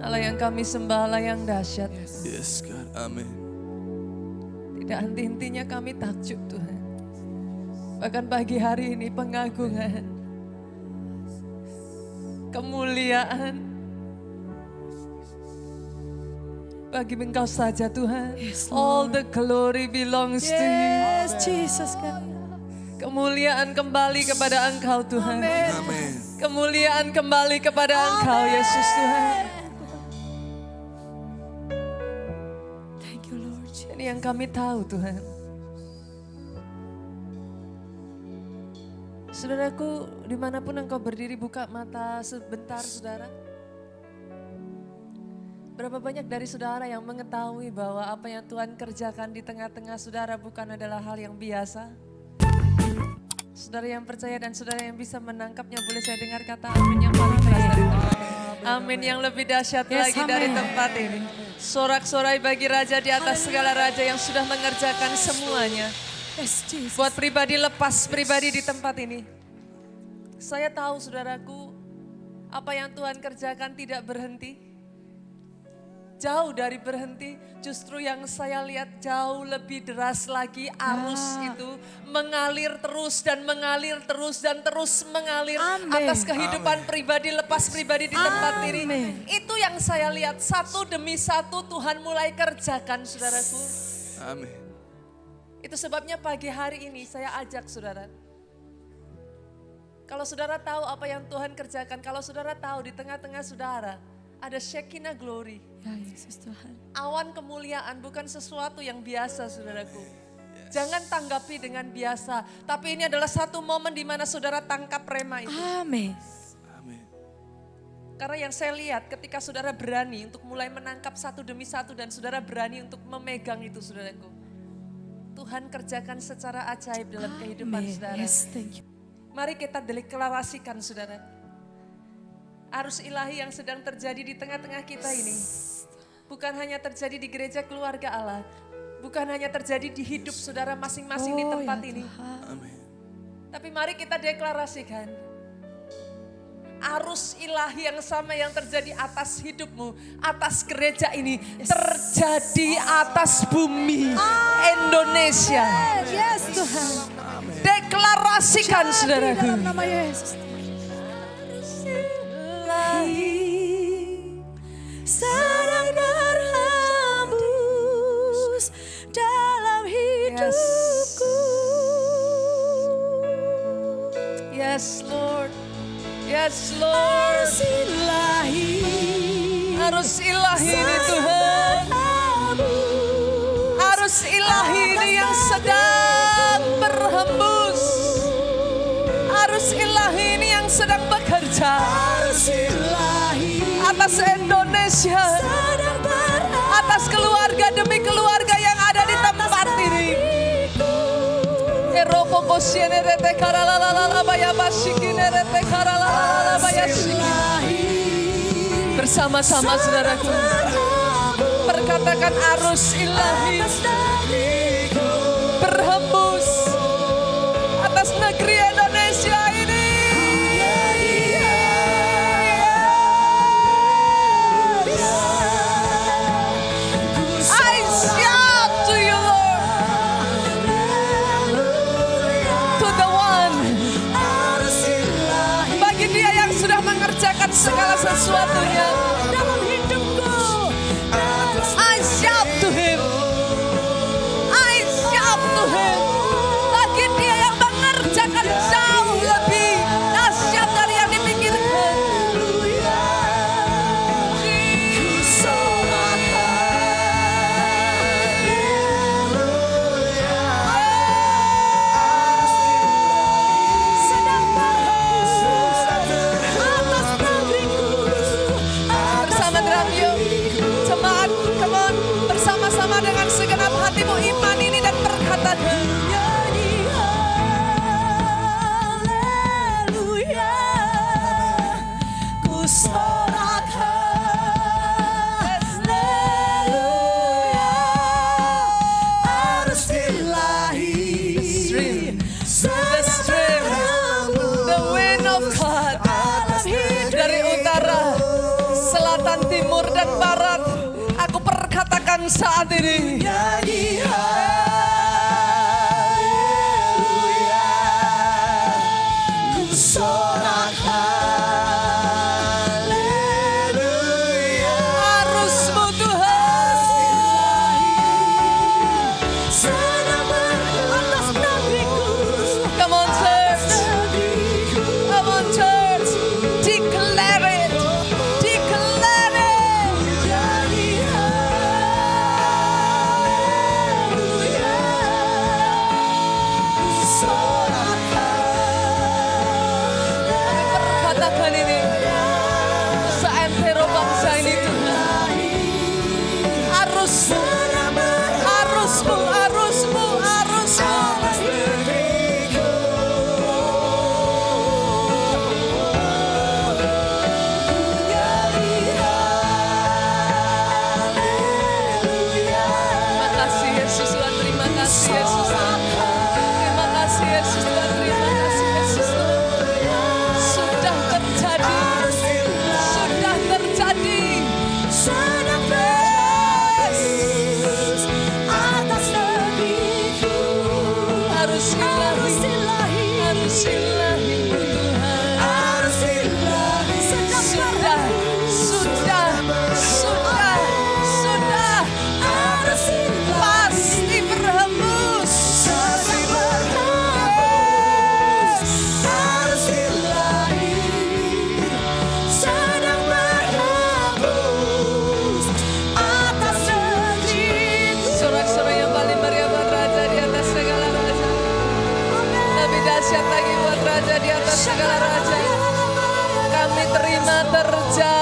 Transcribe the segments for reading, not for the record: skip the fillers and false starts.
Allah yang kami sembah, Allah yang dahsyat. Yes God, amin. Tidak henti-hentinya kami takjub Tuhan. Bahkan pagi hari ini pengagungan, kemuliaan bagi Engkau saja Tuhan. All the glory belongs to you. Yes, Jesus God. Kemuliaan kembali kepada Engkau Tuhan. Amin. Kemuliaan kembali kepada Engkau Yesus Tuhan. Thank you Lord. Ini yang kami tahu Tuhan. Saudaraku, dimanapun engkau berdiri, buka mata sebentar saudara. Berapa banyak dari saudara yang mengetahui bahwa apa yang Tuhan kerjakan di tengah-tengah saudara bukan adalah hal yang biasa? Saudara yang percaya dan saudara yang bisa menangkapnya, boleh saya dengar kata amin yang paling keras dari tempat ini. Amin yang lebih dahsyat lagi dari tempat ini. Sorak-sorai bagi Raja di atas segala Raja yang sudah mengerjakan semuanya. Yes, Jesus. Buat pribadi lepas pribadi di tempat ini. Saya tahu saudaraku, apa yang Tuhan kerjakan tidak berhenti. Jauh dari berhenti, justru yang saya lihat jauh lebih deras lagi arus itu mengalir terus dan mengalir terus dan terus mengalir atas kehidupan pribadi lepas pribadi di tempat ini. Itu yang saya lihat satu demi satu Tuhan mulai kerjakan saudaraku. Amin. Itu sebabnya pagi hari ini saya ajak saudara. Kalau saudara tahu apa yang Tuhan kerjakan, kalau saudara tahu di tengah-tengah saudara ada Shekinah glory. Ya Yesus Tuhan. Awan kemuliaan bukan sesuatu yang biasa saudaraku. Jangan tanggapi dengan biasa. Tapi ini adalah satu momen di mana saudara tangkap rema itu. Amin. Amin. Karena yang saya lihat ketika saudara berani untuk mulai menangkap satu demi satu dan saudara berani untuk memegang itu saudaraku. Tuhan kerjakan secara ajaib dalam kehidupan saudara. Yes, thank you. Mari kita deklarasikan saudara. Arus ilahi yang sedang terjadi di tengah-tengah kita ini. Bukan hanya terjadi di gereja keluarga Allah. Bukan hanya terjadi di hidup saudara masing-masing di tempat ini. Amin. Tapi mari kita deklarasikan. Arus ilahi yang sama yang terjadi atas hidupmu, atas gereja ini. Terjadi atas bumi Indonesia. Yes Tuhan. Deklarasikan saudaraku. Dalam nama Yesus. Sedang berhembus dalam hidupku. Yes Lord. Yes Lord. Arus ilahi ini Tuhan. Arus ilahi ini yang sedang berhembus. Arus ilahi ini yang sedang bekerja. Atas Indonesia, atas keluarga demi keluarga yang ada di tempat ini. Bersama-sama saudaraku, perkatakan arus ilahi berhembus atas negeri Indonesia ini. Segala sesuatunya dalam hidupku. I shout to him. I shout to him. Bagi dia yang mengerjakan jauh lebih dahsyat dari yang dipikirkan. Dengan segenap hatimu iman ini dan perkataan dan barat. Aku perkatakan saat ini. Nyanyi Haleluya. Ku sorak haleluya. Arusmu Tuhan. sedang atas negeriku. Come on church. Negeriku. Come on church. Declare it. Declare it. Nyanyi haleluya. Ku sorak Katakan ini. Seantero bangsa ini Tuhan. Arusmu. Arusmu. Arusmu. Arusmu. Terima kasih Yesus Tuhan. Terima kasih Yesus Tuhan. Terima kasih Yesus Tuhan. Terima kasih Yesus Tuhan. Sudah terjadi. Sudah terjadi. sedang berhembus atas negeriku. Harus ilahi. Arus ilahi. Harus ilahi Tuhan. Arus ilahi. sedang Sudah. Sudah. Sudah. Sudah. Arus ilahi. Pasti berhembus. sedang berhembus. Arus ilahi. sedang berhembus atas negeriku. Sorak-sorai yang paling meriah buat Raja di atas segala raja. Lebih dahsyat lagi buat Raja di atas segala raja. Kami terima terjadi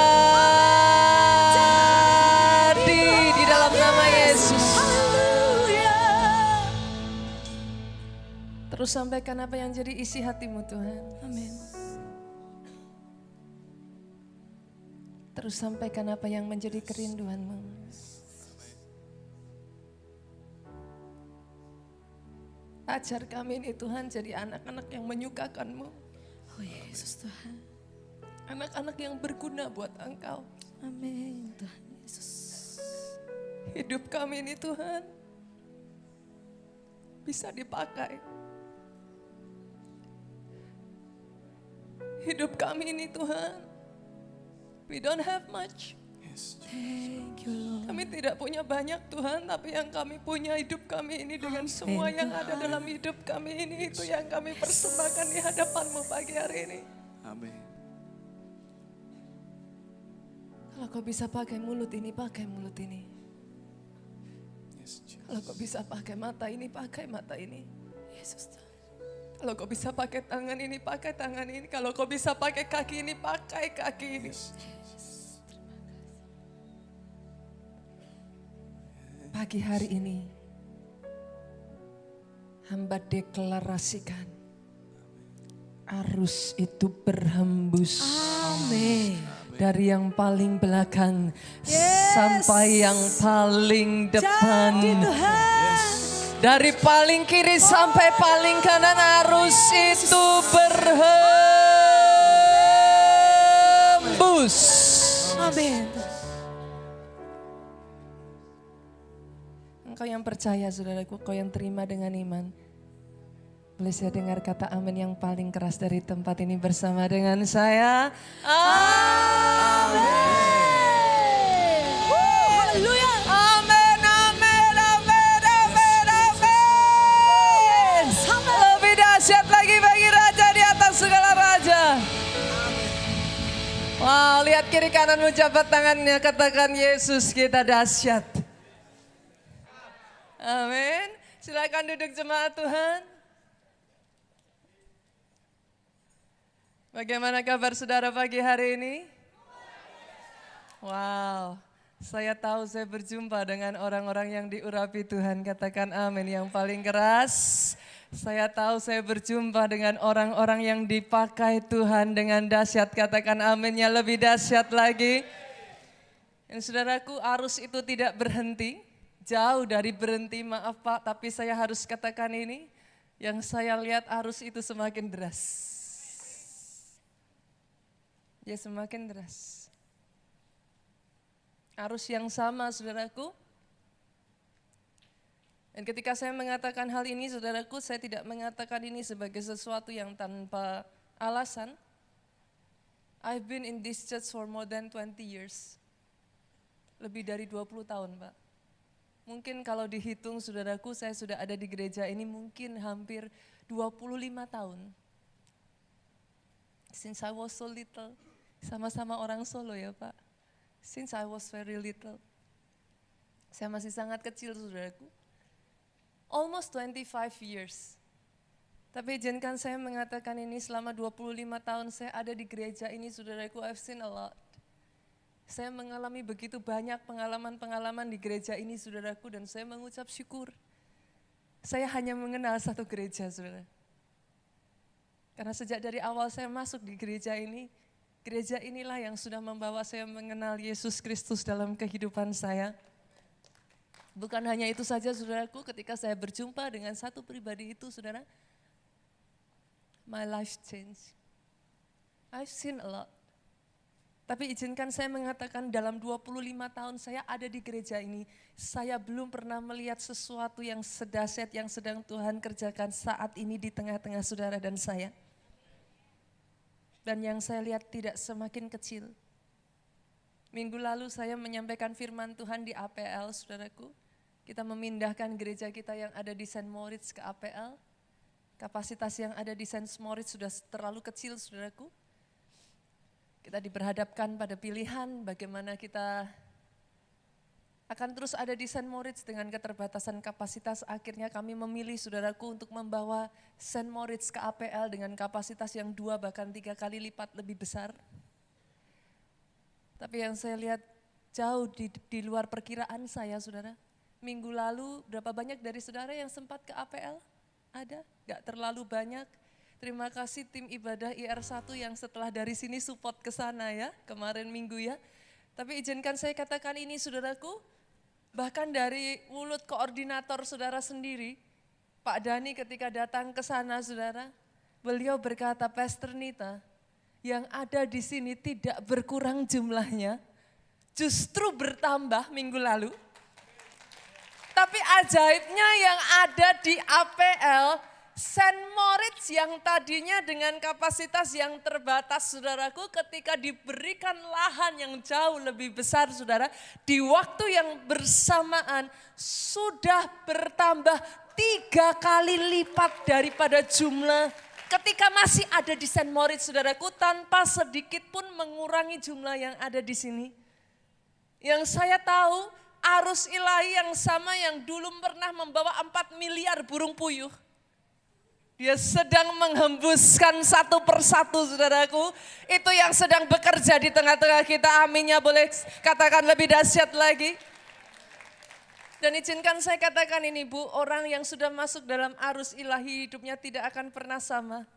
di dalam nama Yesus. Haleluya. Terus sampaikan apa yang jadi isi hatimu Tuhan. Amin. Terus sampaikan apa yang menjadi kerinduanmu. Ajar kami ini Tuhan jadi anak-anak yang menyukakan-Mu. Oh Yesus Tuhan. Anak-anak yang berguna buat Engkau. Amin Tuhan Yesus. Hidup kami ini Tuhan bisa dipakai. Hidup kami ini Tuhan, we don't have much. Yes. Thank you Lord. Kami tidak punya banyak Tuhan, tapi yang kami punya hidup kami ini dengan semua yang ada dalam hidup kami ini, itu yang kami persembahkan di hadapan-Mu pagi hari ini. Amin. Kalau Kau bisa pakai mulut ini, pakai mulut ini. Yes, Jesus. Kalau Kau bisa pakai mata ini, pakai mata ini. Yesus Tuhan. Kalau Kau bisa pakai tangan ini, pakai tangan ini. Kalau Kau bisa pakai kaki ini, pakai kaki ini. Pagi hari ini, hamba deklarasikan arus itu berhembus. Amin. Dari yang paling belakang sampai yang paling depan. Jadi Tuhan. Dari paling kiri sampai paling kanan arus itu berhembus. Amin. Engkau yang percaya saudaraku, kau yang terima dengan iman. Boleh saya dengar kata amin yang paling keras dari tempat ini bersama dengan saya. Amin. Haleluya. Amin, amin, amin, amin, amin. Lebih dahsyat lagi bagi Raja di atas segala raja. Wow, lihat kiri kananmu, jabat tangannya, katakan Yesus kita dahsyat. Amin. Silakan duduk jemaat Tuhan. Bagaimana kabar saudara pagi hari ini? Wow, saya tahu saya berjumpa dengan orang-orang yang diurapi Tuhan. Katakan amin yang paling keras. Saya tahu saya berjumpa dengan orang-orang yang dipakai Tuhan dengan dahsyat. Katakan amin yang lebih dahsyat lagi. Yang saudaraku, arus itu tidak berhenti. Jauh dari berhenti, maaf Pak, tapi saya harus katakan ini. Yang saya lihat arus itu semakin deras. Ya semakin deras. arus yang sama saudaraku. Dan ketika saya mengatakan hal ini saudaraku, saya tidak mengatakan ini sebagai sesuatu yang tanpa alasan. I've been in this church for more than 20 years. Lebih dari 20 tahun Pak. Mungkin kalau dihitung saudaraku, saya sudah ada di gereja ini mungkin hampir 25 tahun. Since I was so little, sama-sama orang Solo ya Pak. Since I was very little. Saya masih sangat kecil saudaraku. Almost 25 years. Tapi izinkan saya mengatakan ini selama 25 tahun saya ada di gereja ini saudaraku, I've seen a lot. Saya mengalami begitu banyak pengalaman-pengalaman di gereja ini saudaraku dan saya mengucap syukur. Saya hanya mengenal satu gereja saudara. Karena sejak dari awal saya masuk di gereja inilah yang sudah membawa saya mengenal Yesus Kristus dalam kehidupan saya. Bukan hanya itu saja saudaraku, ketika saya berjumpa dengan satu pribadi itu saudara, my life changed. I've seen a lot. Tapi izinkan saya mengatakan dalam 25 tahun saya ada di gereja ini, saya belum pernah melihat sesuatu yang sedahsyat yang sedang Tuhan kerjakan saat ini di tengah-tengah saudara dan saya. Dan yang saya lihat tidak semakin kecil. Minggu lalu saya menyampaikan firman Tuhan di APL, saudaraku. Kita memindahkan gereja kita yang ada di St. Moritz ke APL. Kapasitas yang ada di St. Moritz sudah terlalu kecil, saudaraku. Kita diperhadapkan pada pilihan bagaimana kita akan terus ada di St. Moritz dengan keterbatasan kapasitas. Akhirnya kami memilih saudaraku untuk membawa St. Moritz ke APL dengan kapasitas yang 2 bahkan 3 kali lipat lebih besar. Tapi yang saya lihat jauh di luar perkiraan saya saudara. Minggu lalu berapa banyak dari saudara yang sempat ke APL? Ada? Gak terlalu banyak. Terima kasih tim ibadah IR1 yang setelah dari sini support ke sana ya, kemarin minggu ya. Tapi izinkan saya katakan ini saudaraku, bahkan dari mulut koordinator saudara sendiri, Pak Dani ketika datang ke sana saudara, beliau berkata, Pastor Nita, yang ada di sini tidak berkurang jumlahnya, justru bertambah minggu lalu. Tapi ajaibnya yang ada di APL, St. Moritz yang tadinya dengan kapasitas yang terbatas saudaraku ketika diberikan lahan yang jauh lebih besar saudara, di waktu yang bersamaan sudah bertambah 3 kali lipat daripada jumlah ketika masih ada di St. Moritz saudaraku, tanpa sedikit pun mengurangi jumlah yang ada di sini. Yang saya tahu arus ilahi yang sama yang dulu pernah membawa 4 miliar burung puyuh. Dia sedang menghembuskan satu persatu saudaraku. Itu yang sedang bekerja di tengah-tengah kita. Aminnya boleh katakan lebih dahsyat lagi. Dan izinkan saya katakan ini Bu, orang yang sudah masuk dalam arus ilahi hidupnya tidak akan pernah sama.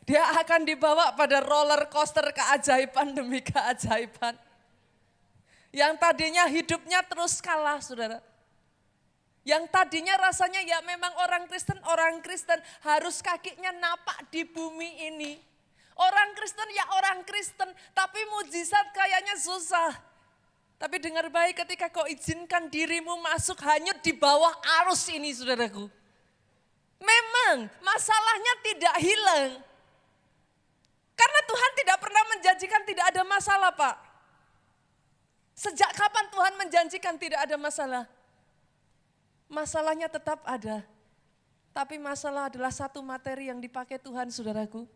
Dia akan dibawa pada roller coaster keajaiban demi keajaiban. Yang tadinya hidupnya terus kalah saudara. Yang tadinya rasanya ya memang orang Kristen harus kakinya napak di bumi ini. Orang Kristen ya orang Kristen, tapi mujizat kayaknya susah. Tapi dengar baik ketika kau izinkan dirimu masuk hanyut di bawah arus ini saudaraku. Memang masalahnya tidak hilang. Karena Tuhan tidak pernah menjanjikan tidak ada masalah Pak. Sejak kapan Tuhan menjanjikan tidak ada masalah? Masalahnya tetap ada, tapi masalah adalah satu materi yang dipakai Tuhan saudaraku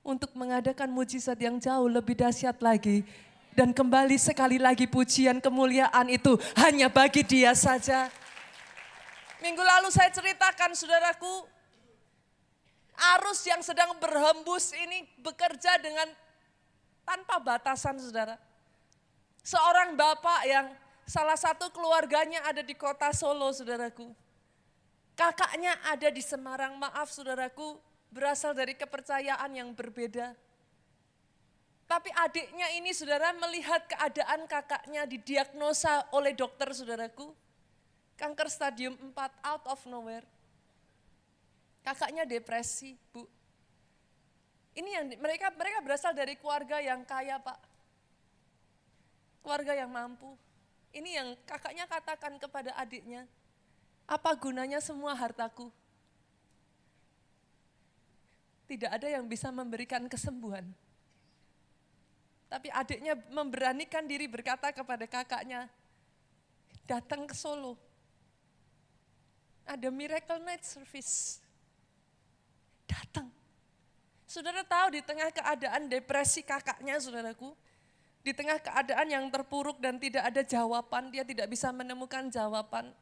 untuk mengadakan mujizat yang jauh lebih dahsyat lagi. Dan kembali sekali lagi pujian kemuliaan itu hanya bagi Dia saja. Minggu lalu saya ceritakan saudaraku, arus yang sedang berhembus ini bekerja dengan tanpa batasan saudara. Seorang bapak yang salah satu keluarganya ada di kota Solo, saudaraku. Kakaknya ada di Semarang, maaf saudaraku, berasal dari kepercayaan yang berbeda. Tapi adiknya ini saudara melihat keadaan kakaknya didiagnosa oleh dokter saudaraku. Kanker stadium 4 out of nowhere. Kakaknya depresi, Bu. Ini yang mereka berasal dari keluarga yang kaya, Pak. Keluarga yang mampu. Ini yang kakaknya katakan kepada adiknya, apa gunanya semua hartaku? Tidak ada yang bisa memberikan kesembuhan. Tapi adiknya memberanikan diri berkata kepada kakaknya, datang ke Solo. Ada Miracle Night Service. Datang. Saudara tahu di tengah keadaan depresi kakaknya, saudaraku, di tengah keadaan yang terpuruk dan tidak ada jawaban, dia tidak bisa menemukan jawaban.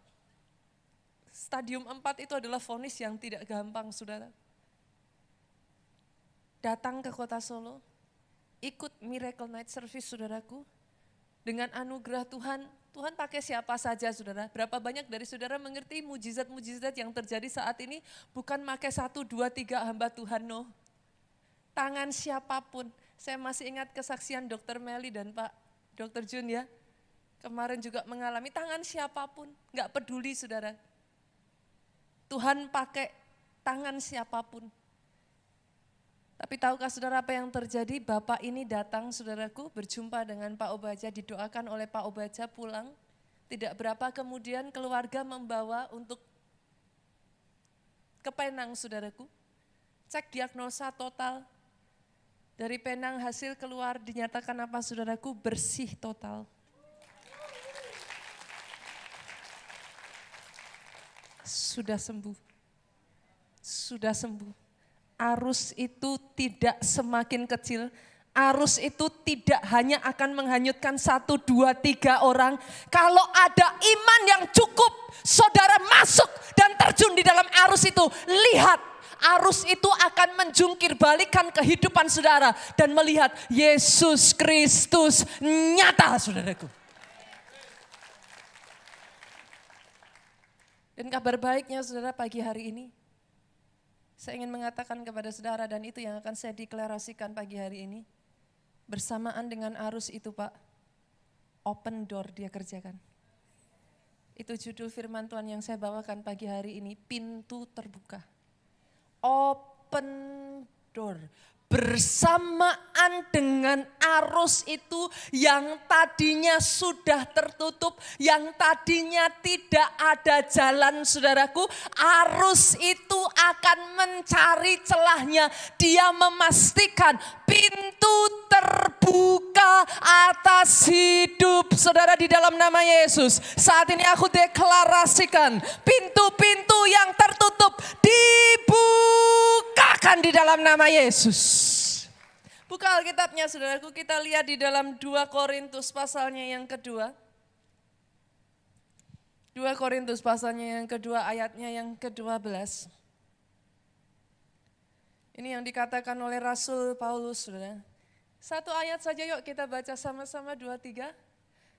Stadium 4 itu adalah vonis yang tidak gampang, saudara. Datang ke kota Solo, ikut Miracle Night Service, saudaraku. Dengan anugerah Tuhan, Tuhan pakai siapa saja, saudara. Berapa banyak dari saudara mengerti mujizat-mujizat yang terjadi saat ini bukan pakai 1, 2, 3 hamba Tuhan, no. Tangan siapapun. Saya masih ingat kesaksian Dr. Meli dan Pak Dr. Jun ya. Kemarin juga mengalami tangan siapapun, enggak peduli, saudara. Tuhan pakai tangan siapapun. Tapi tahukah saudara apa yang terjadi? Bapak ini datang, saudaraku, berjumpa dengan Pak Obaja, didoakan oleh Pak Obaja, pulang. Tidak berapa kemudian keluarga membawa untuk ke Penang, saudaraku. Cek diagnosa total. Dari Penang hasil keluar dinyatakan apa, saudaraku? Bersih total. Sudah sembuh. Sudah sembuh. Arus itu tidak semakin kecil, arus itu tidak hanya akan menghanyutkan 1, 2, 3 orang. Kalau ada iman yang cukup, saudara masuk dan terjun di dalam arus itu. Lihat, arus itu akan menjungkir balikan kehidupan saudara. Dan melihat Yesus Kristus nyata, saudaraku. Dan kabar baiknya saudara pagi hari ini, saya ingin mengatakan kepada saudara dan itu yang akan saya deklarasikan pagi hari ini. Bersamaan dengan arus itu Pak, open door dia kerjakan. Itu judul firman Tuhan yang saya bawakan pagi hari ini, pintu terbuka. Open door. Bersamaan dengan arus itu yang tadinya sudah tertutup, yang tadinya tidak ada jalan, saudaraku, arus itu akan mencari celahnya. Dia memastikan pintu terbuka atas hidup saudara di dalam nama Yesus. Saat ini aku deklarasikan pintu-pintu yang tertutup dibukakan di dalam nama Yesus. Buka Alkitabnya saudaraku, kita lihat di dalam 2 Korintus pasalnya yang kedua. 2 Korintus pasalnya yang kedua, ayatnya yang ke-12. Ini yang dikatakan oleh Rasul Paulus, saudara. Satu ayat saja yuk kita baca sama-sama 2, 3.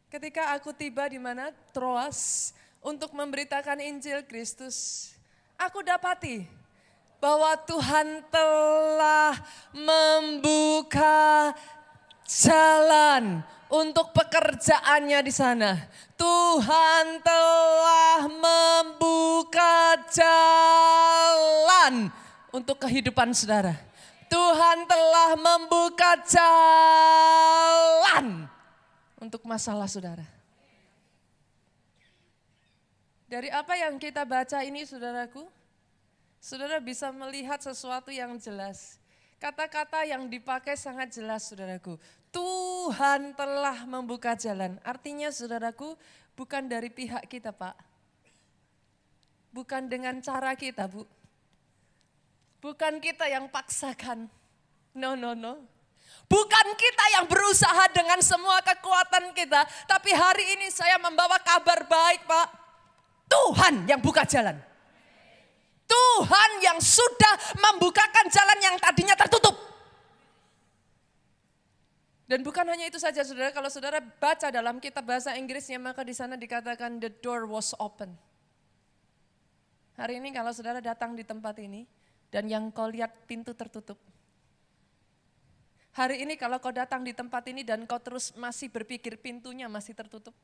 Ketika aku tiba di mana? Troas, untuk memberitakan Injil Kristus, aku dapati bahwa Tuhan telah membuka jalan untuk pekerjaannya di sana. Tuhan telah membuka jalan untuk kehidupan saudara. Tuhan telah membuka jalan untuk masalah saudara. Dari apa yang kita baca ini saudaraku, saudara bisa melihat sesuatu yang jelas. Kata-kata yang dipakai sangat jelas saudaraku. Tuhan telah membuka jalan. Artinya saudaraku bukan dari pihak kita Pak. Bukan dengan cara kita Bu. Bukan kita yang paksakan. No. Bukan kita yang berusaha dengan semua kekuatan kita. Tapi hari ini saya membawa kabar baik Pak. Tuhan yang buka jalan. Tuhan yang sudah membukakan jalan yang tadinya tertutup. Dan bukan hanya itu saja saudara, kalau saudara baca dalam kitab bahasa Inggrisnya maka di sana dikatakan the door was open. Hari ini kalau saudara datang di tempat ini dan yang kau lihat pintu tertutup. Hari ini kalau kau datang di tempat ini dan kau terus masih berpikir pintunya masih tertutup.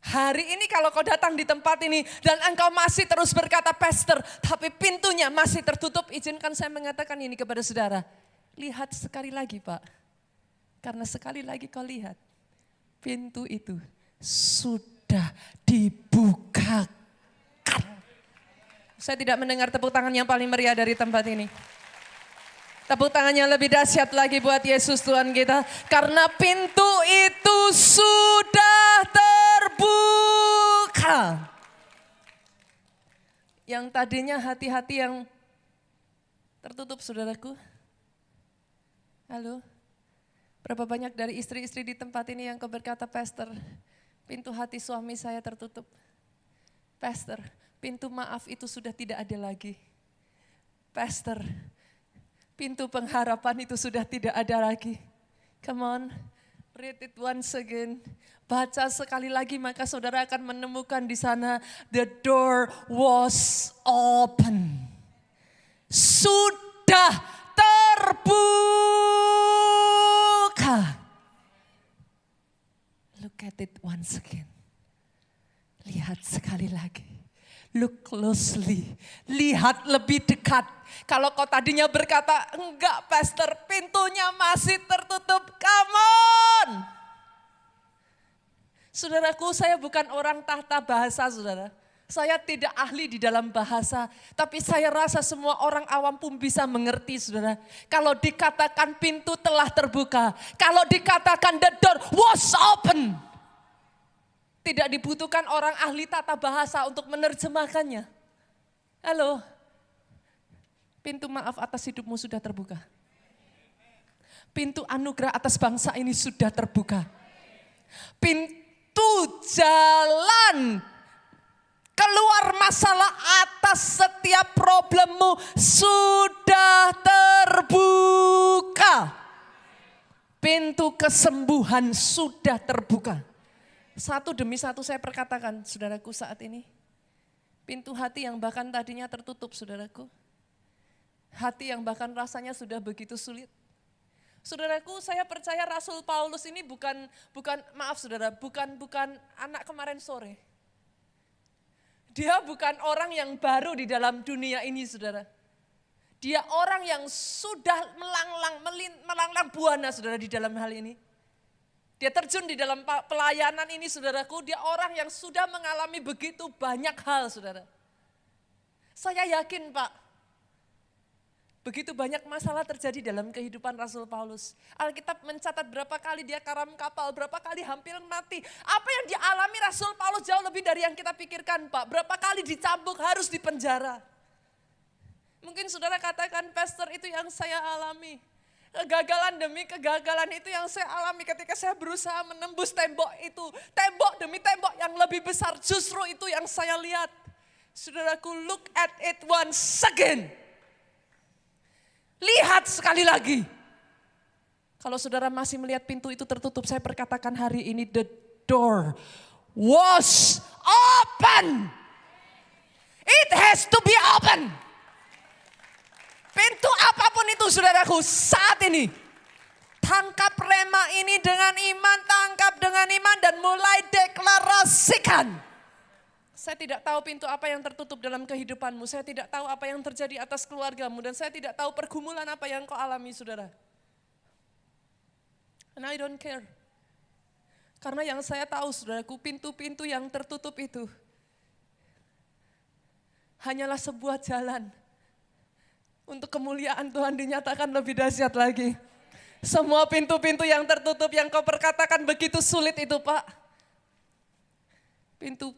Hari ini kalau kau datang di tempat ini dan engkau masih terus berkata pastor, tapi pintunya masih tertutup, izinkan saya mengatakan ini kepada saudara. Lihat sekali lagi Pak, karena sekali lagi kau lihat, pintu itu sudah dibukakan. Saya tidak mendengar tepuk tangan yang paling meriah dari tempat ini. Tepuk tangannya lebih dahsyat lagi buat Yesus Tuhan kita. Karena pintu itu sudah terbuka. Yang tadinya hati-hati yang tertutup saudaraku. Halo. Berapa banyak dari istri-istri di tempat ini yang kau berkata, Pastor, pintu hati suami saya tertutup. Pastor, pintu maaf itu sudah tidak ada lagi. Pastor, pintu pengharapan itu sudah tidak ada lagi. Come on, read it once again. Baca sekali lagi maka saudara akan menemukan di sana, the door was open. Sudah terbuka. Look at it once again. Lihat sekali lagi. Look closely. Lihat lebih dekat. Kalau kau tadinya berkata, enggak pastor, pintunya masih tertutup. Come on. Saudaraku, saya bukan orang tahta bahasa, saudara. Saya tidak ahli di dalam bahasa, tapi saya rasa semua orang awam pun bisa mengerti, saudara. Kalau dikatakan pintu telah terbuka, kalau dikatakan the door was open, tidak dibutuhkan orang ahli tata bahasa untuk menerjemahkannya. Halo, pintu maaf atas hidupmu sudah terbuka. Pintu anugerah atas bangsa ini sudah terbuka. Pintu jalan keluar masalah atas setiap problemmu sudah terbuka. Pintu kesembuhan sudah terbuka. Satu demi satu saya perkatakan, saudaraku saat ini. Pintu hati yang bahkan tadinya tertutup, saudaraku. Hati yang bahkan rasanya sudah begitu sulit. Saudaraku, saya percaya Rasul Paulus ini bukan anak kemarin sore. Dia bukan orang yang baru di dalam dunia ini, saudara. Dia orang yang sudah melanglang buana, saudara, di dalam hal ini. Dia terjun di dalam pelayanan ini, saudaraku. Dia orang yang sudah mengalami begitu banyak hal, saudara. Saya yakin, Pak, begitu banyak masalah terjadi dalam kehidupan Rasul Paulus. Alkitab mencatat berapa kali dia karam kapal, berapa kali hampir mati. Apa yang dialami Rasul Paulus jauh lebih dari yang kita pikirkan, Pak. Berapa kali dicambuk, harus dipenjara. Mungkin saudara katakan, Pastor, itu yang saya alami. Kegagalan demi kegagalan itu yang saya alami ketika saya berusaha menembus tembok itu. Tembok demi tembok yang lebih besar, justru itu yang saya lihat. Saudaraku, look at it once again. Lihat sekali lagi. Kalau saudara masih melihat pintu itu tertutup, saya perkatakan hari ini the door was open. It has to be open. Pintu apapun itu saudaraku saat ini. Tangkap rema ini dengan iman, tangkap dengan iman dan mulai deklarasikan. Saya tidak tahu pintu apa yang tertutup dalam kehidupanmu. Saya tidak tahu apa yang terjadi atas keluargamu. Dan saya tidak tahu pergumulan apa yang kau alami, saudara. And I don't care. Karena yang saya tahu, saudaraku, pintu-pintu yang tertutup itu hanyalah sebuah jalan untuk kemuliaan Tuhan dinyatakan lebih dahsyat lagi. Semua pintu-pintu yang tertutup yang kau perkatakan begitu sulit itu, Pak. Pintu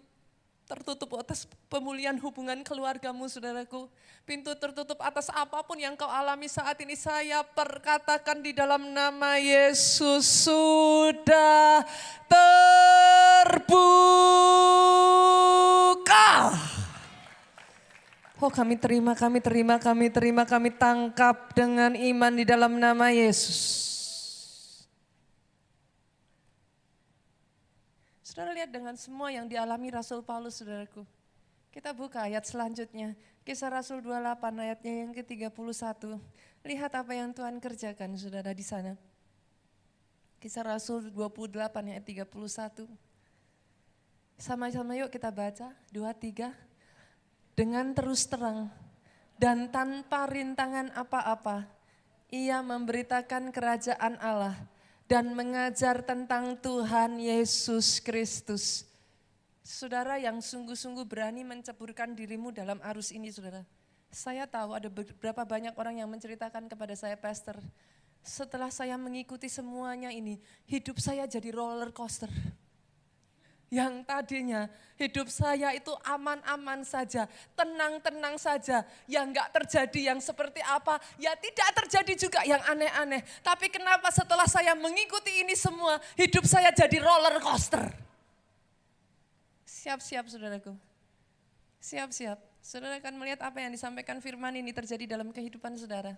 tertutup atas pemulihan hubungan keluargamu, saudaraku. Pintu tertutup atas apapun yang kau alami saat ini. Saya perkatakan di dalam nama Yesus sudah terbuka. Oh, kami tangkap dengan iman di dalam nama Yesus. Saudara lihat dengan semua yang dialami Rasul Paulus, saudaraku. Kita buka ayat selanjutnya. Kisah Rasul 28 ayatnya yang ke-31. Lihat apa yang Tuhan kerjakan, saudara, di sana. Kisah Rasul 28 ayat 31. Sama-sama yuk kita baca, 2, 3. Dengan terus terang dan tanpa rintangan apa-apa, ia memberitakan kerajaan Allah dan mengajar tentang Tuhan Yesus Kristus. Saudara yang sungguh-sungguh berani menceburkan dirimu dalam arus ini, saudara. Saya tahu ada beberapa banyak orang yang menceritakan kepada saya, Pastor, setelah saya mengikuti semuanya ini, hidup saya jadi roller coaster. Yang tadinya hidup saya itu aman-aman saja, tenang-tenang saja, yang enggak terjadi yang seperti apa, ya tidak terjadi juga yang aneh-aneh. Tapi kenapa setelah saya mengikuti ini semua, hidup saya jadi roller coaster? Siap-siap saudaraku, siap-siap. Saudara akan melihat apa yang disampaikan firman ini terjadi dalam kehidupan saudara.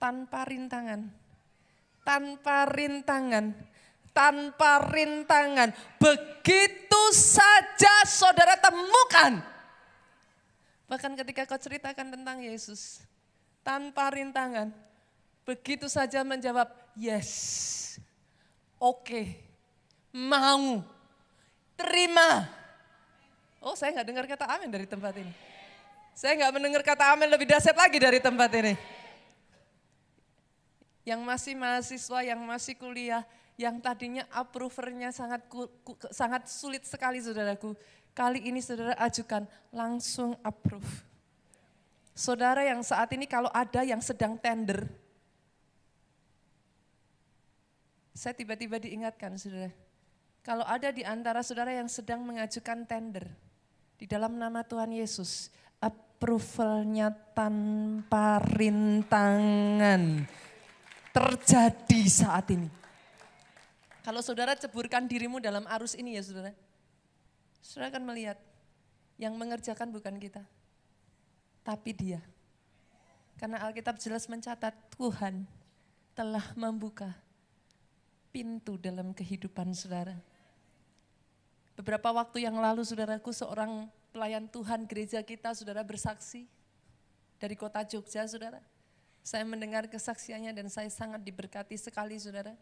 Tanpa rintangan, tanpa rintangan. Tanpa rintangan, begitu saja saudara temukan. Bahkan ketika kau ceritakan tentang Yesus, tanpa rintangan, begitu saja menjawab, yes, oke, mau, terima. Oh, saya nggak dengar kata amin dari tempat ini. Saya nggak mendengar kata amin lebih dahsyat lagi dari tempat ini. Yang masih mahasiswa, yang masih kuliah, yang tadinya approvernya sangat sulit sekali saudaraku. Kali ini saudara ajukan langsung approve. Saudara yang saat ini kalau ada yang sedang tender, saya tiba-tiba diingatkan saudara. Kalau ada di antara saudara yang sedang mengajukan tender, di dalam nama Tuhan Yesus, approvalnya tanpa rintangan terjadi saat ini. Kalau saudara ceburkan dirimu dalam arus ini ya saudara, saudara akan melihat yang mengerjakan bukan kita, tapi Dia. Karena Alkitab jelas mencatat Tuhan telah membuka pintu dalam kehidupan saudara. Beberapa waktu yang lalu saudaraku, seorang pelayan Tuhan gereja kita saudara bersaksi dari kota Jogja saudara. Saya mendengar kesaksiannya dan saya sangat diberkati sekali saudara.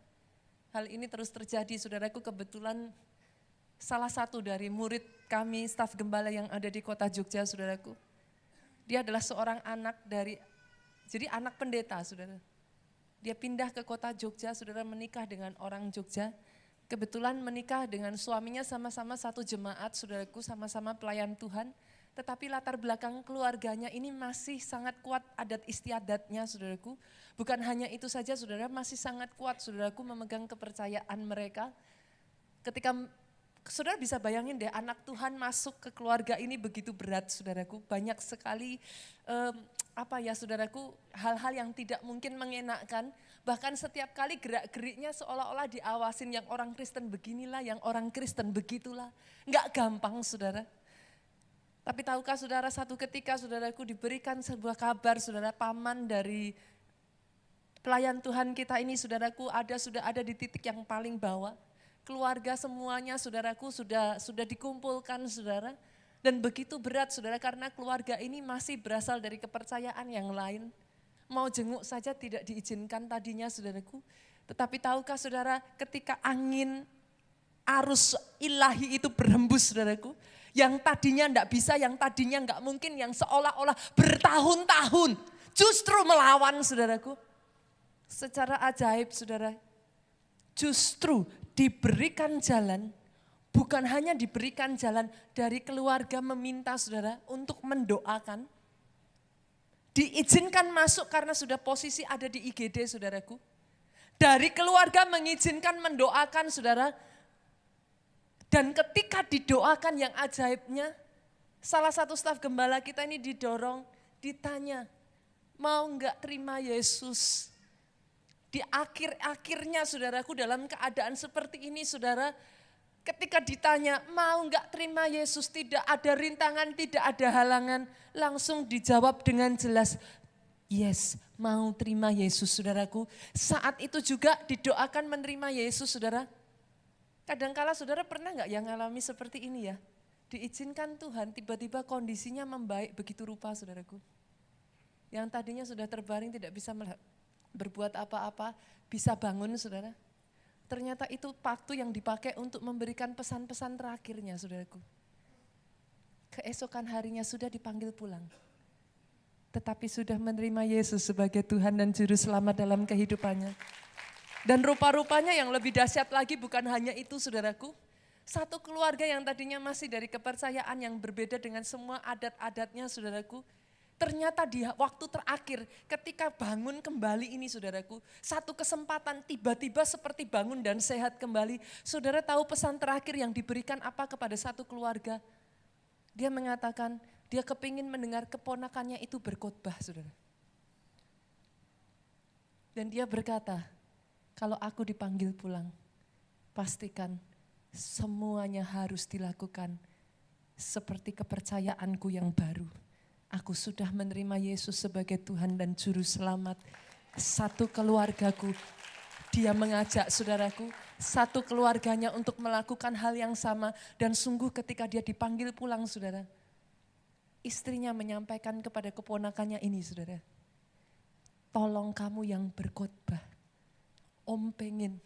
Hal ini terus terjadi, saudaraku, kebetulan salah satu dari murid kami, staf gembala yang ada di kota Jogja, saudaraku. Dia adalah seorang anak jadi anak pendeta, saudara. Dia pindah ke kota Jogja, saudara, menikah dengan orang Jogja. Kebetulan menikah dengan suaminya sama-sama satu jemaat, saudaraku, sama-sama pelayan Tuhan. Tetapi latar belakang keluarganya ini masih sangat kuat adat istiadatnya, saudaraku. Bukan hanya itu saja, saudara, masih sangat kuat, saudaraku, memegang kepercayaan mereka. Ketika saudara bisa bayangin deh, anak Tuhan masuk ke keluarga ini begitu berat, saudaraku. Banyak sekali saudaraku, hal-hal yang tidak mungkin mengenakkan. Bahkan setiap kali gerak-geriknya seolah-olah diawasin, yang orang Kristen beginilah, yang orang Kristen begitulah. Enggak gampang, saudara. Tapi tahukah saudara, satu ketika saudaraku diberikan sebuah kabar, saudara, paman dari pelayan Tuhan kita ini, saudaraku, sudah ada di titik yang paling bawah. Keluarga semuanya, saudaraku, sudah dikumpulkan, saudara. Dan begitu berat, saudara, karena keluarga ini masih berasal dari kepercayaan yang lain. Mau jenguk saja tidak diizinkan tadinya, saudaraku. Tetapi tahukah saudara, ketika angin arus ilahi itu berhembus, saudaraku. Yang tadinya enggak bisa, yang tadinya enggak mungkin, yang seolah-olah bertahun-tahun justru melawan, saudaraku. Secara ajaib, saudara, justru diberikan jalan, bukan hanya diberikan jalan, dari keluarga meminta, saudara, untuk mendoakan. Diizinkan masuk karena sudah posisi ada di IGD, saudaraku. Dari keluarga mengizinkan mendoakan, saudara. Dan ketika didoakan, yang ajaibnya, salah satu staf gembala kita ini didorong, ditanya, mau enggak terima Yesus? Di akhir-akhirnya, saudaraku, dalam keadaan seperti ini, saudara, ketika ditanya, mau enggak terima Yesus? Tidak ada rintangan, tidak ada halangan, langsung dijawab dengan jelas, yes, mau terima Yesus, saudaraku. Saat itu juga didoakan menerima Yesus, saudara. Kadangkala saudara pernah enggak yang ngalami seperti ini ya? Diizinkan Tuhan, tiba-tiba kondisinya membaik begitu rupa, saudaraku. Yang tadinya sudah terbaring, tidak bisa berbuat apa-apa, bisa bangun, saudara. Ternyata itu waktu yang dipakai untuk memberikan pesan-pesan terakhirnya, saudaraku. Keesokan harinya sudah dipanggil pulang. Tetapi sudah menerima Yesus sebagai Tuhan dan Juru Selamat dalam kehidupannya. Dan rupa-rupanya yang lebih dahsyat lagi bukan hanya itu saudaraku. Satu keluarga yang tadinya masih dari kepercayaan yang berbeda dengan semua adat-adatnya saudaraku. Ternyata di waktu terakhir ketika bangun kembali ini saudaraku. Satu kesempatan tiba-tiba seperti bangun dan sehat kembali. Saudara tahu pesan terakhir yang diberikan apa kepada satu keluarga? Dia mengatakan dia kepingin mendengar keponakannya itu berkhotbah saudara. Dan dia berkata, kalau aku dipanggil pulang, pastikan semuanya harus dilakukan seperti kepercayaanku yang baru. Aku sudah menerima Yesus sebagai Tuhan dan Juru Selamat. Satu keluargaku, dia mengajak saudaraku, satu keluarganya untuk melakukan hal yang sama. Dan sungguh ketika dia dipanggil pulang saudara, istrinya menyampaikan kepada keponakannya ini saudara. Tolong kamu yang berkhotbah. Om pengen,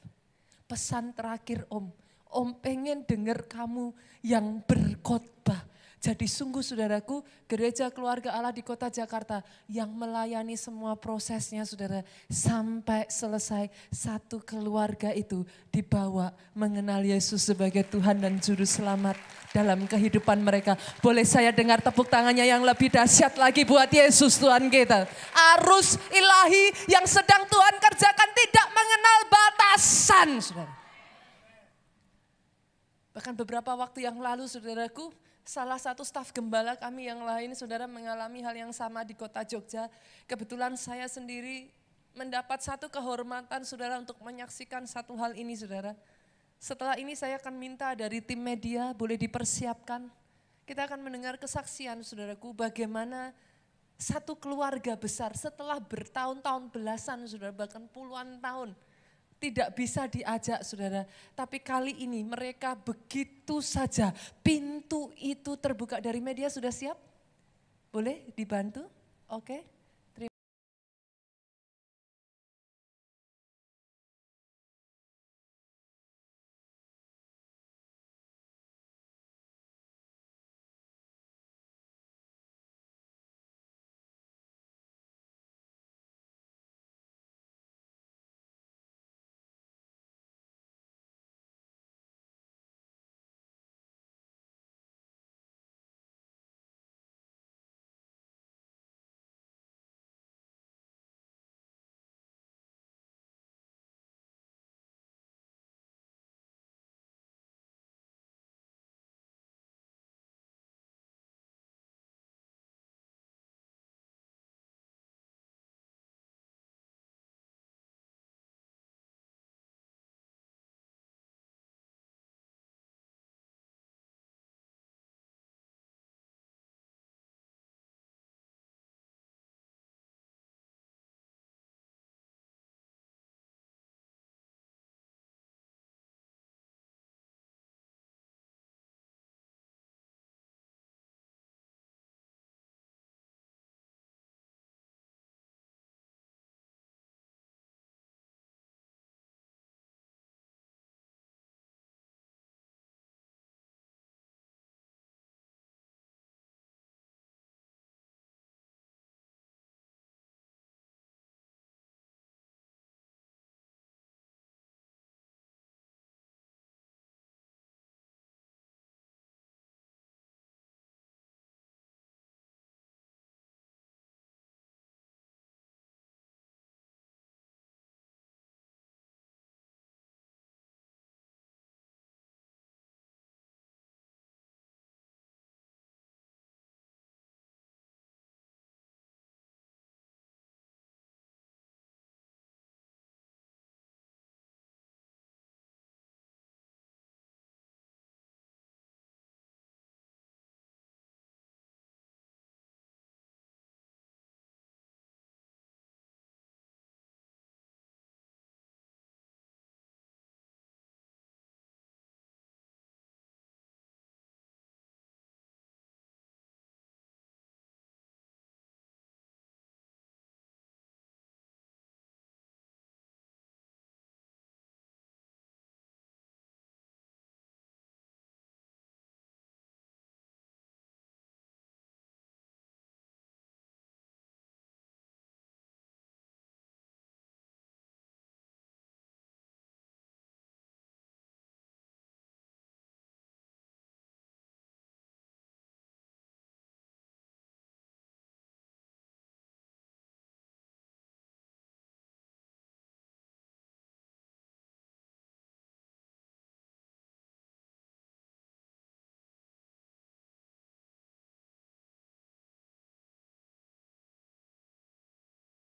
pesan terakhir Om pengen dengar kamu yang berkhotbah. Jadi sungguh saudaraku, gereja keluarga Allah di kota Jakarta yang melayani semua prosesnya saudara. Sampai selesai satu keluarga itu dibawa mengenal Yesus sebagai Tuhan dan Juru Selamat dalam kehidupan mereka. Boleh saya dengar tepuk tangannya yang lebih dahsyat lagi buat Yesus Tuhan kita. Arus ilahi yang sedang Tuhan kerjakan tidak mengenal batasan saudara. Bahkan beberapa waktu yang lalu saudaraku, salah satu staf gembala kami yang lain saudara mengalami hal yang sama di kota Jogja. Kebetulan saya sendiri mendapat satu kehormatan saudara untuk menyaksikan satu hal ini saudara. Setelah ini saya akan minta dari tim media boleh dipersiapkan. Kita akan mendengar kesaksian saudaraku bagaimana satu keluarga besar setelah bertahun-tahun belasan saudara bahkan puluhan tahun. Tidak bisa diajak saudara, tapi kali ini mereka begitu saja pintu itu terbuka. Dari media sudah siap? Boleh dibantu? Oke.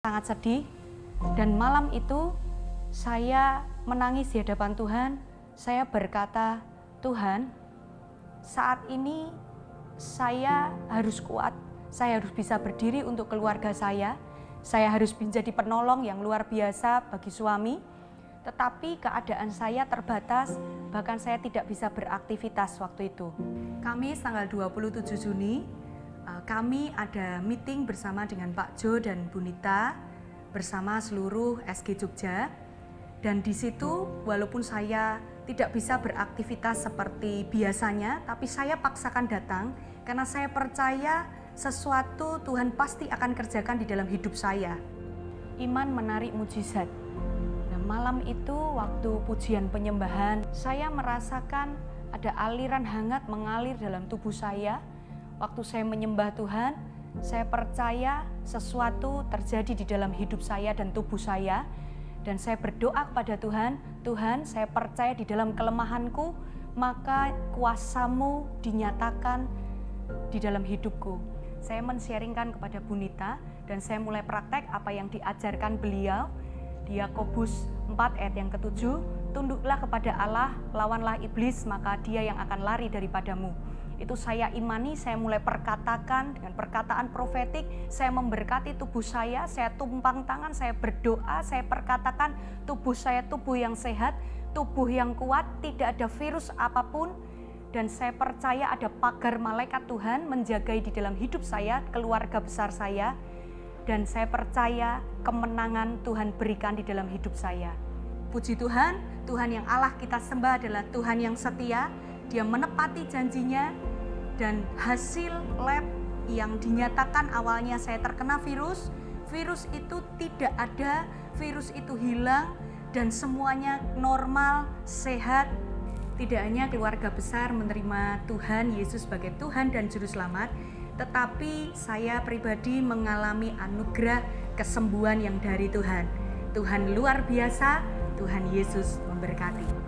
sangat sedih, dan malam itu saya menangis di hadapan Tuhan. Saya berkata, Tuhan, saat ini saya harus kuat, saya harus bisa berdiri untuk keluarga saya harus menjadi penolong yang luar biasa bagi suami, tetapi keadaan saya terbatas, bahkan saya tidak bisa beraktivitas waktu itu. Kamis tanggal 27 Juni, kami ada meeting bersama dengan Pak Jo dan Bu Nita bersama seluruh SG Jogja, dan di situ walaupun saya tidak bisa beraktivitas seperti biasanya, tapi saya paksakan datang karena saya percaya sesuatu Tuhan pasti akan kerjakan di dalam hidup saya. Iman menarik mujizat. Nah, malam itu waktu pujian penyembahan, saya merasakan ada aliran hangat mengalir dalam tubuh saya. Waktu saya menyembah Tuhan, saya percaya sesuatu terjadi di dalam hidup saya dan tubuh saya. Dan saya berdoa kepada Tuhan, Tuhan, saya percaya di dalam kelemahanku, maka kuasa-Mu dinyatakan di dalam hidupku. Saya men-sharingkan kepada Bu Nita, dan saya mulai praktek apa yang diajarkan beliau di Yakobus 4 ayat yang ke-7, tunduklah kepada Allah, lawanlah iblis, maka dia yang akan lari daripadamu. Itu saya imani, saya mulai perkatakan dengan perkataan profetik, saya memberkati tubuh saya tumpang tangan, saya berdoa, saya perkatakan tubuh saya tubuh yang sehat, tubuh yang kuat, tidak ada virus apapun, dan saya percaya ada pagar malaikat Tuhan menjagai di dalam hidup saya, keluarga besar saya, dan saya percaya kemenangan Tuhan berikan di dalam hidup saya. Puji Tuhan, Tuhan yang Allah kita sembah adalah Tuhan yang setia, Dia menepati janjinya, dan hasil lab yang dinyatakan awalnya saya terkena virus itu tidak ada, virus itu hilang, dan semuanya normal, sehat. Tidak hanya keluarga besar menerima Tuhan Yesus sebagai Tuhan dan Juru Selamat, tetapi saya pribadi mengalami anugerah kesembuhan yang dari Tuhan. Tuhan luar biasa, Tuhan Yesus memberkati.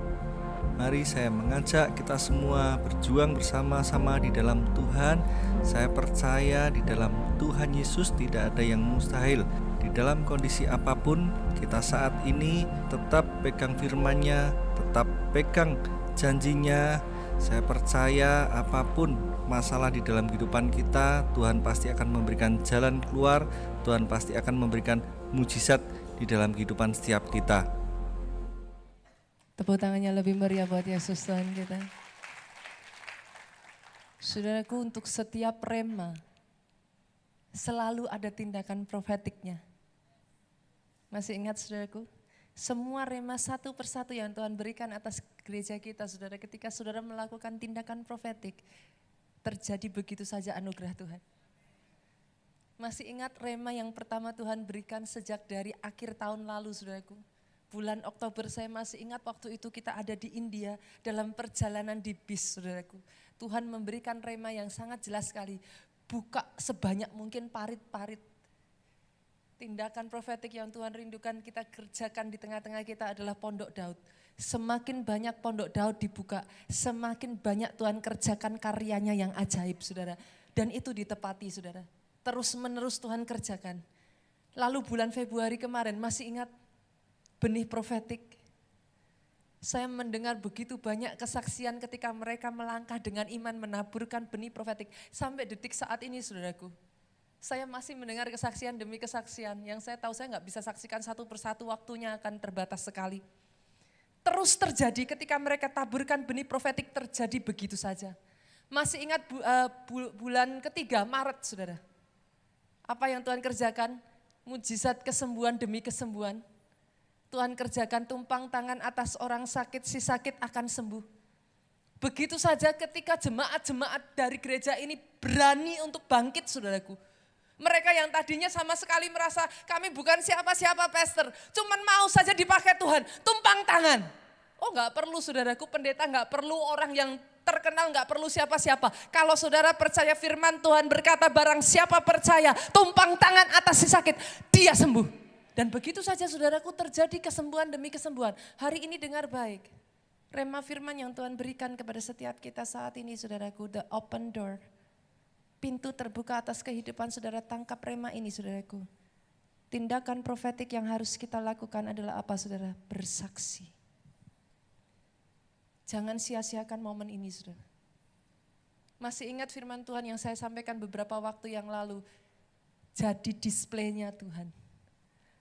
Mari saya mengajak kita semua berjuang bersama-sama di dalam Tuhan. Saya percaya di dalam Tuhan Yesus tidak ada yang mustahil. Di dalam kondisi apapun, kita saat ini tetap pegang firman-Nya, tetap pegang janjinya. Saya percaya apapun masalah di dalam kehidupan kita, Tuhan pasti akan memberikan jalan keluar, Tuhan pasti akan memberikan mujizat di dalam kehidupan setiap kita. Tepuk tangannya lebih meriah buat Yesus Tuhan kita. Saudaraku, untuk setiap rema selalu ada tindakan profetiknya. Masih ingat saudaraku? Semua rema satu persatu yang Tuhan berikan atas gereja kita, saudara, ketika saudara melakukan tindakan profetik, terjadi begitu saja anugerah Tuhan. Masih ingat rema yang pertama Tuhan berikan sejak dari akhir tahun lalu, saudaraku? Bulan Oktober saya masih ingat waktu itu kita ada di India dalam perjalanan di bis, saudaraku. Tuhan memberikan rema yang sangat jelas sekali. Buka sebanyak mungkin parit-parit. Tindakan profetik yang Tuhan rindukan kita kerjakan di tengah-tengah kita adalah pondok Daud. Semakin banyak pondok Daud dibuka, semakin banyak Tuhan kerjakan karyanya yang ajaib, saudara. Dan itu ditepati, saudara. Terus menerus Tuhan kerjakan. Lalu bulan Februari kemarin masih ingat benih profetik. Saya mendengar begitu banyak kesaksian ketika mereka melangkah dengan iman menaburkan benih profetik. Sampai detik saat ini, saudaraku. Saya masih mendengar kesaksian demi kesaksian. Yang saya tahu saya nggak bisa saksikan satu persatu, waktunya akan terbatas sekali. Terus terjadi ketika mereka taburkan benih profetik, terjadi begitu saja. Masih ingat bulan ketiga, Maret, saudara. Apa yang Tuhan kerjakan? Mujizat kesembuhan demi kesembuhan. Tuhan kerjakan tumpang tangan atas orang sakit, si sakit akan sembuh. Begitu saja ketika jemaat-jemaat dari gereja ini berani untuk bangkit, saudaraku. Mereka yang tadinya sama sekali merasa kami bukan siapa-siapa pastor, cuman mau saja dipakai Tuhan, tumpang tangan. Oh enggak perlu, saudaraku, pendeta enggak perlu orang yang terkenal, enggak perlu siapa-siapa. Kalau saudara percaya firman Tuhan berkata barang siapa percaya, tumpang tangan atas si sakit, dia sembuh. Dan begitu saja, saudaraku, terjadi kesembuhan demi kesembuhan. Hari ini dengar baik. Rema firman yang Tuhan berikan kepada setiap kita saat ini, saudaraku, the open door. Pintu terbuka atas kehidupan saudara, tangkap rema ini, saudaraku. tindakan profetik yang harus kita lakukan adalah apa saudara? Bersaksi. Jangan sia-siakan momen ini saudara. Masih ingat firman Tuhan yang saya sampaikan beberapa waktu yang lalu. Jadi displaynya Tuhan.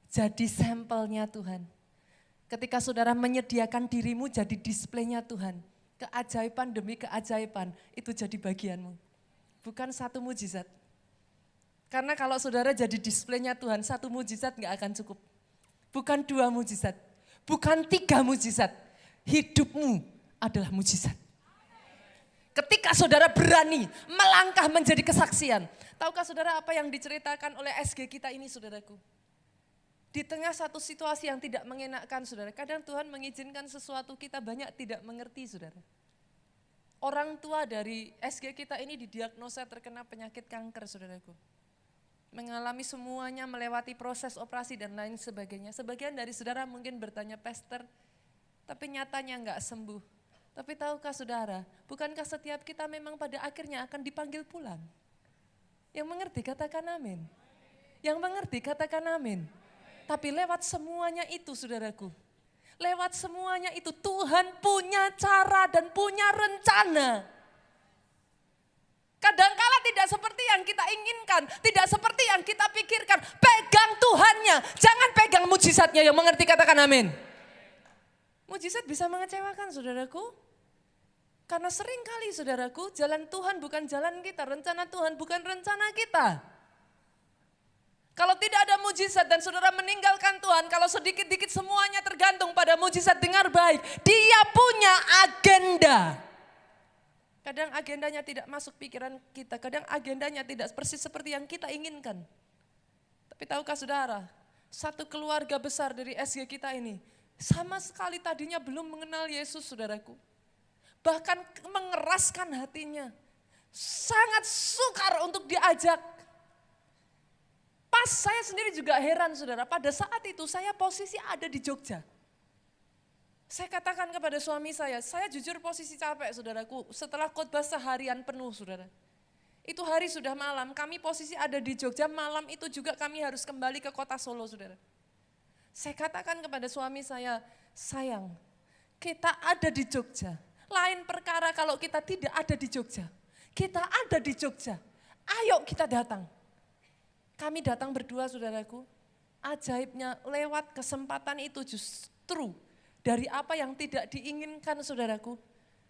Jadi sampelnya Tuhan. Ketika saudara menyediakan dirimu jadi displaynya Tuhan. Keajaiban demi keajaiban itu jadi bagianmu. Bukan satu mujizat. Karena kalau saudara jadi displaynya Tuhan, satu mujizat gak akan cukup. Bukan 2 mujizat, bukan 3 mujizat. Hidupmu adalah mujizat. Ketika saudara berani melangkah menjadi kesaksian. Tahukah saudara apa yang diceritakan oleh SG kita ini saudaraku? Di tengah satu situasi yang tidak mengenakkan saudara, kadang Tuhan mengizinkan sesuatu kita banyak tidak mengerti saudara. Orang tua dari SG kita ini didiagnosa terkena penyakit kanker saudaraku. Mengalami semuanya, melewati proses operasi dan lain sebagainya. Sebagian dari saudara mungkin bertanya, Pastor, tapi nyatanya enggak sembuh. Tapi tahukah saudara, bukankah setiap kita memang pada akhirnya akan dipanggil pulang? Yang mengerti katakan amin. Yang mengerti katakan amin. Tapi lewat semuanya itu saudaraku, lewat semuanya itu Tuhan punya cara dan punya rencana. Kadangkala tidak seperti yang kita inginkan, tidak seperti yang kita pikirkan. Pegang Tuhannya, jangan pegang mujizatnya. Yang mengerti katakan amin. Mujizat bisa mengecewakan saudaraku. Karena sering kali saudaraku, jalan Tuhan bukan jalan kita, rencana Tuhan bukan rencana kita. Kalau tidak ada mujizat dan saudara meninggalkan Tuhan, kalau sedikit-dikit semuanya tergantung pada mujizat, dengar baik. Dia punya agenda. Kadang agendanya tidak masuk pikiran kita, kadang agendanya tidak persis seperti yang kita inginkan. Tapi tahukah saudara, satu keluarga besar dari SG kita ini, sama sekali tadinya belum mengenal Yesus saudaraku. Bahkan mengeraskan hatinya, sangat sukar untuk diajak. Pas saya sendiri juga heran saudara, pada saat itu saya posisi ada di Jogja. Saya katakan kepada suami saya jujur posisi capek saudaraku, setelah khotbah seharian penuh saudara. Itu hari sudah malam, kami posisi ada di Jogja, malam itu juga kami harus kembali ke kota Solo saudara. Saya katakan kepada suami saya, sayang kita ada di Jogja, lain perkara kalau kita tidak ada di Jogja. Kita ada di Jogja, ayo kita datang. Kami datang berdua saudaraku, ajaibnya lewat kesempatan itu justru dari apa yang tidak diinginkan saudaraku.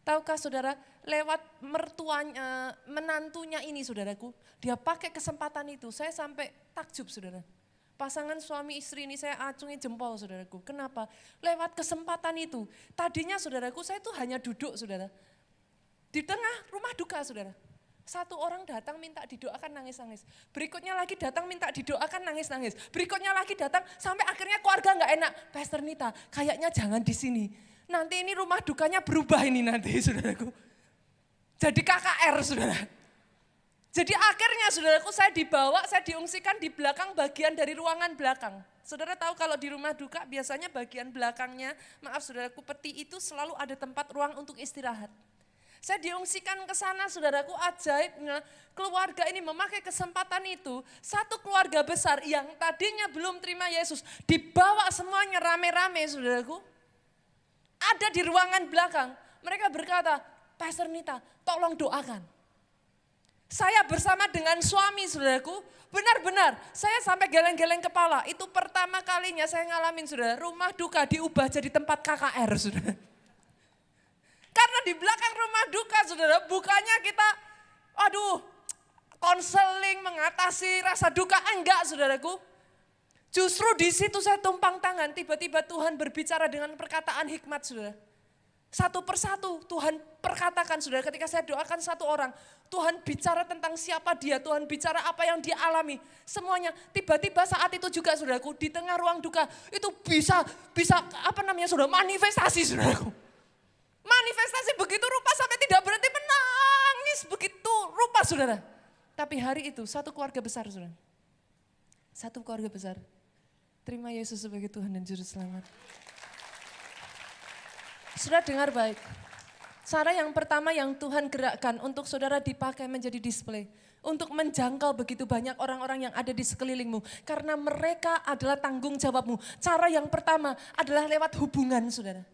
Tahukah saudara, lewat mertuanya, menantunya ini saudaraku, dia pakai kesempatan itu, saya sampai takjub saudara. Pasangan suami istri ini saya acungi jempol saudaraku, kenapa? Lewat kesempatan itu, tadinya saudaraku saya itu hanya duduk saudara. Di tengah rumah duka saudara. Satu orang datang minta didoakan nangis-nangis. Berikutnya lagi datang minta didoakan nangis-nangis. Berikutnya lagi datang sampai akhirnya keluarga nggak enak. Pastor Nita, kayaknya jangan di sini. Nanti ini rumah dukanya berubah ini nanti saudaraku. Jadi KKR saudara. Jadi akhirnya saudaraku saya dibawa, saya diungsikan di belakang bagian dari ruangan belakang. Saudara tahu kalau di rumah duka biasanya bagian belakangnya, maaf saudaraku, peti itu selalu ada tempat ruang untuk istirahat. Saya diungsikan ke sana saudaraku, ajaibnya keluarga ini memakai kesempatan itu. Satu keluarga besar yang tadinya belum terima Yesus, dibawa semuanya rame-rame saudaraku. Ada di ruangan belakang, mereka berkata, Pastor Nita tolong doakan. Saya bersama dengan suami saudaraku, benar-benar saya sampai geleng-geleng kepala. Itu pertama kalinya saya ngalamin saudara, rumah duka diubah jadi tempat KKR saudara. Karena di belakang rumah duka saudara, bukannya kita konseling mengatasi rasa duka, enggak saudaraku. Justru di situ saya tumpang tangan, tiba-tiba Tuhan berbicara dengan perkataan hikmat saudara. Satu persatu Tuhan perkatakan saudara, ketika saya doakan satu orang, Tuhan bicara tentang siapa dia, Tuhan bicara apa yang dia alami. Semuanya tiba-tiba saat itu juga saudaraku, di tengah ruang duka itu bisa saudara, manifestasi saudaraku. Manifestasi begitu rupa sampai tidak berhenti menangis begitu rupa saudara. Tapi hari itu satu keluarga besar saudara. Satu keluarga besar terima Yesus sebagai Tuhan dan Juru Selamat. Saudara dengar baik. Cara yang pertama yang Tuhan gerakkan untuk saudara dipakai menjadi display untuk menjangkau begitu banyak orang-orang yang ada di sekelilingmu. Karena mereka adalah tanggung jawabmu. Cara yang pertama adalah lewat hubungan, saudara.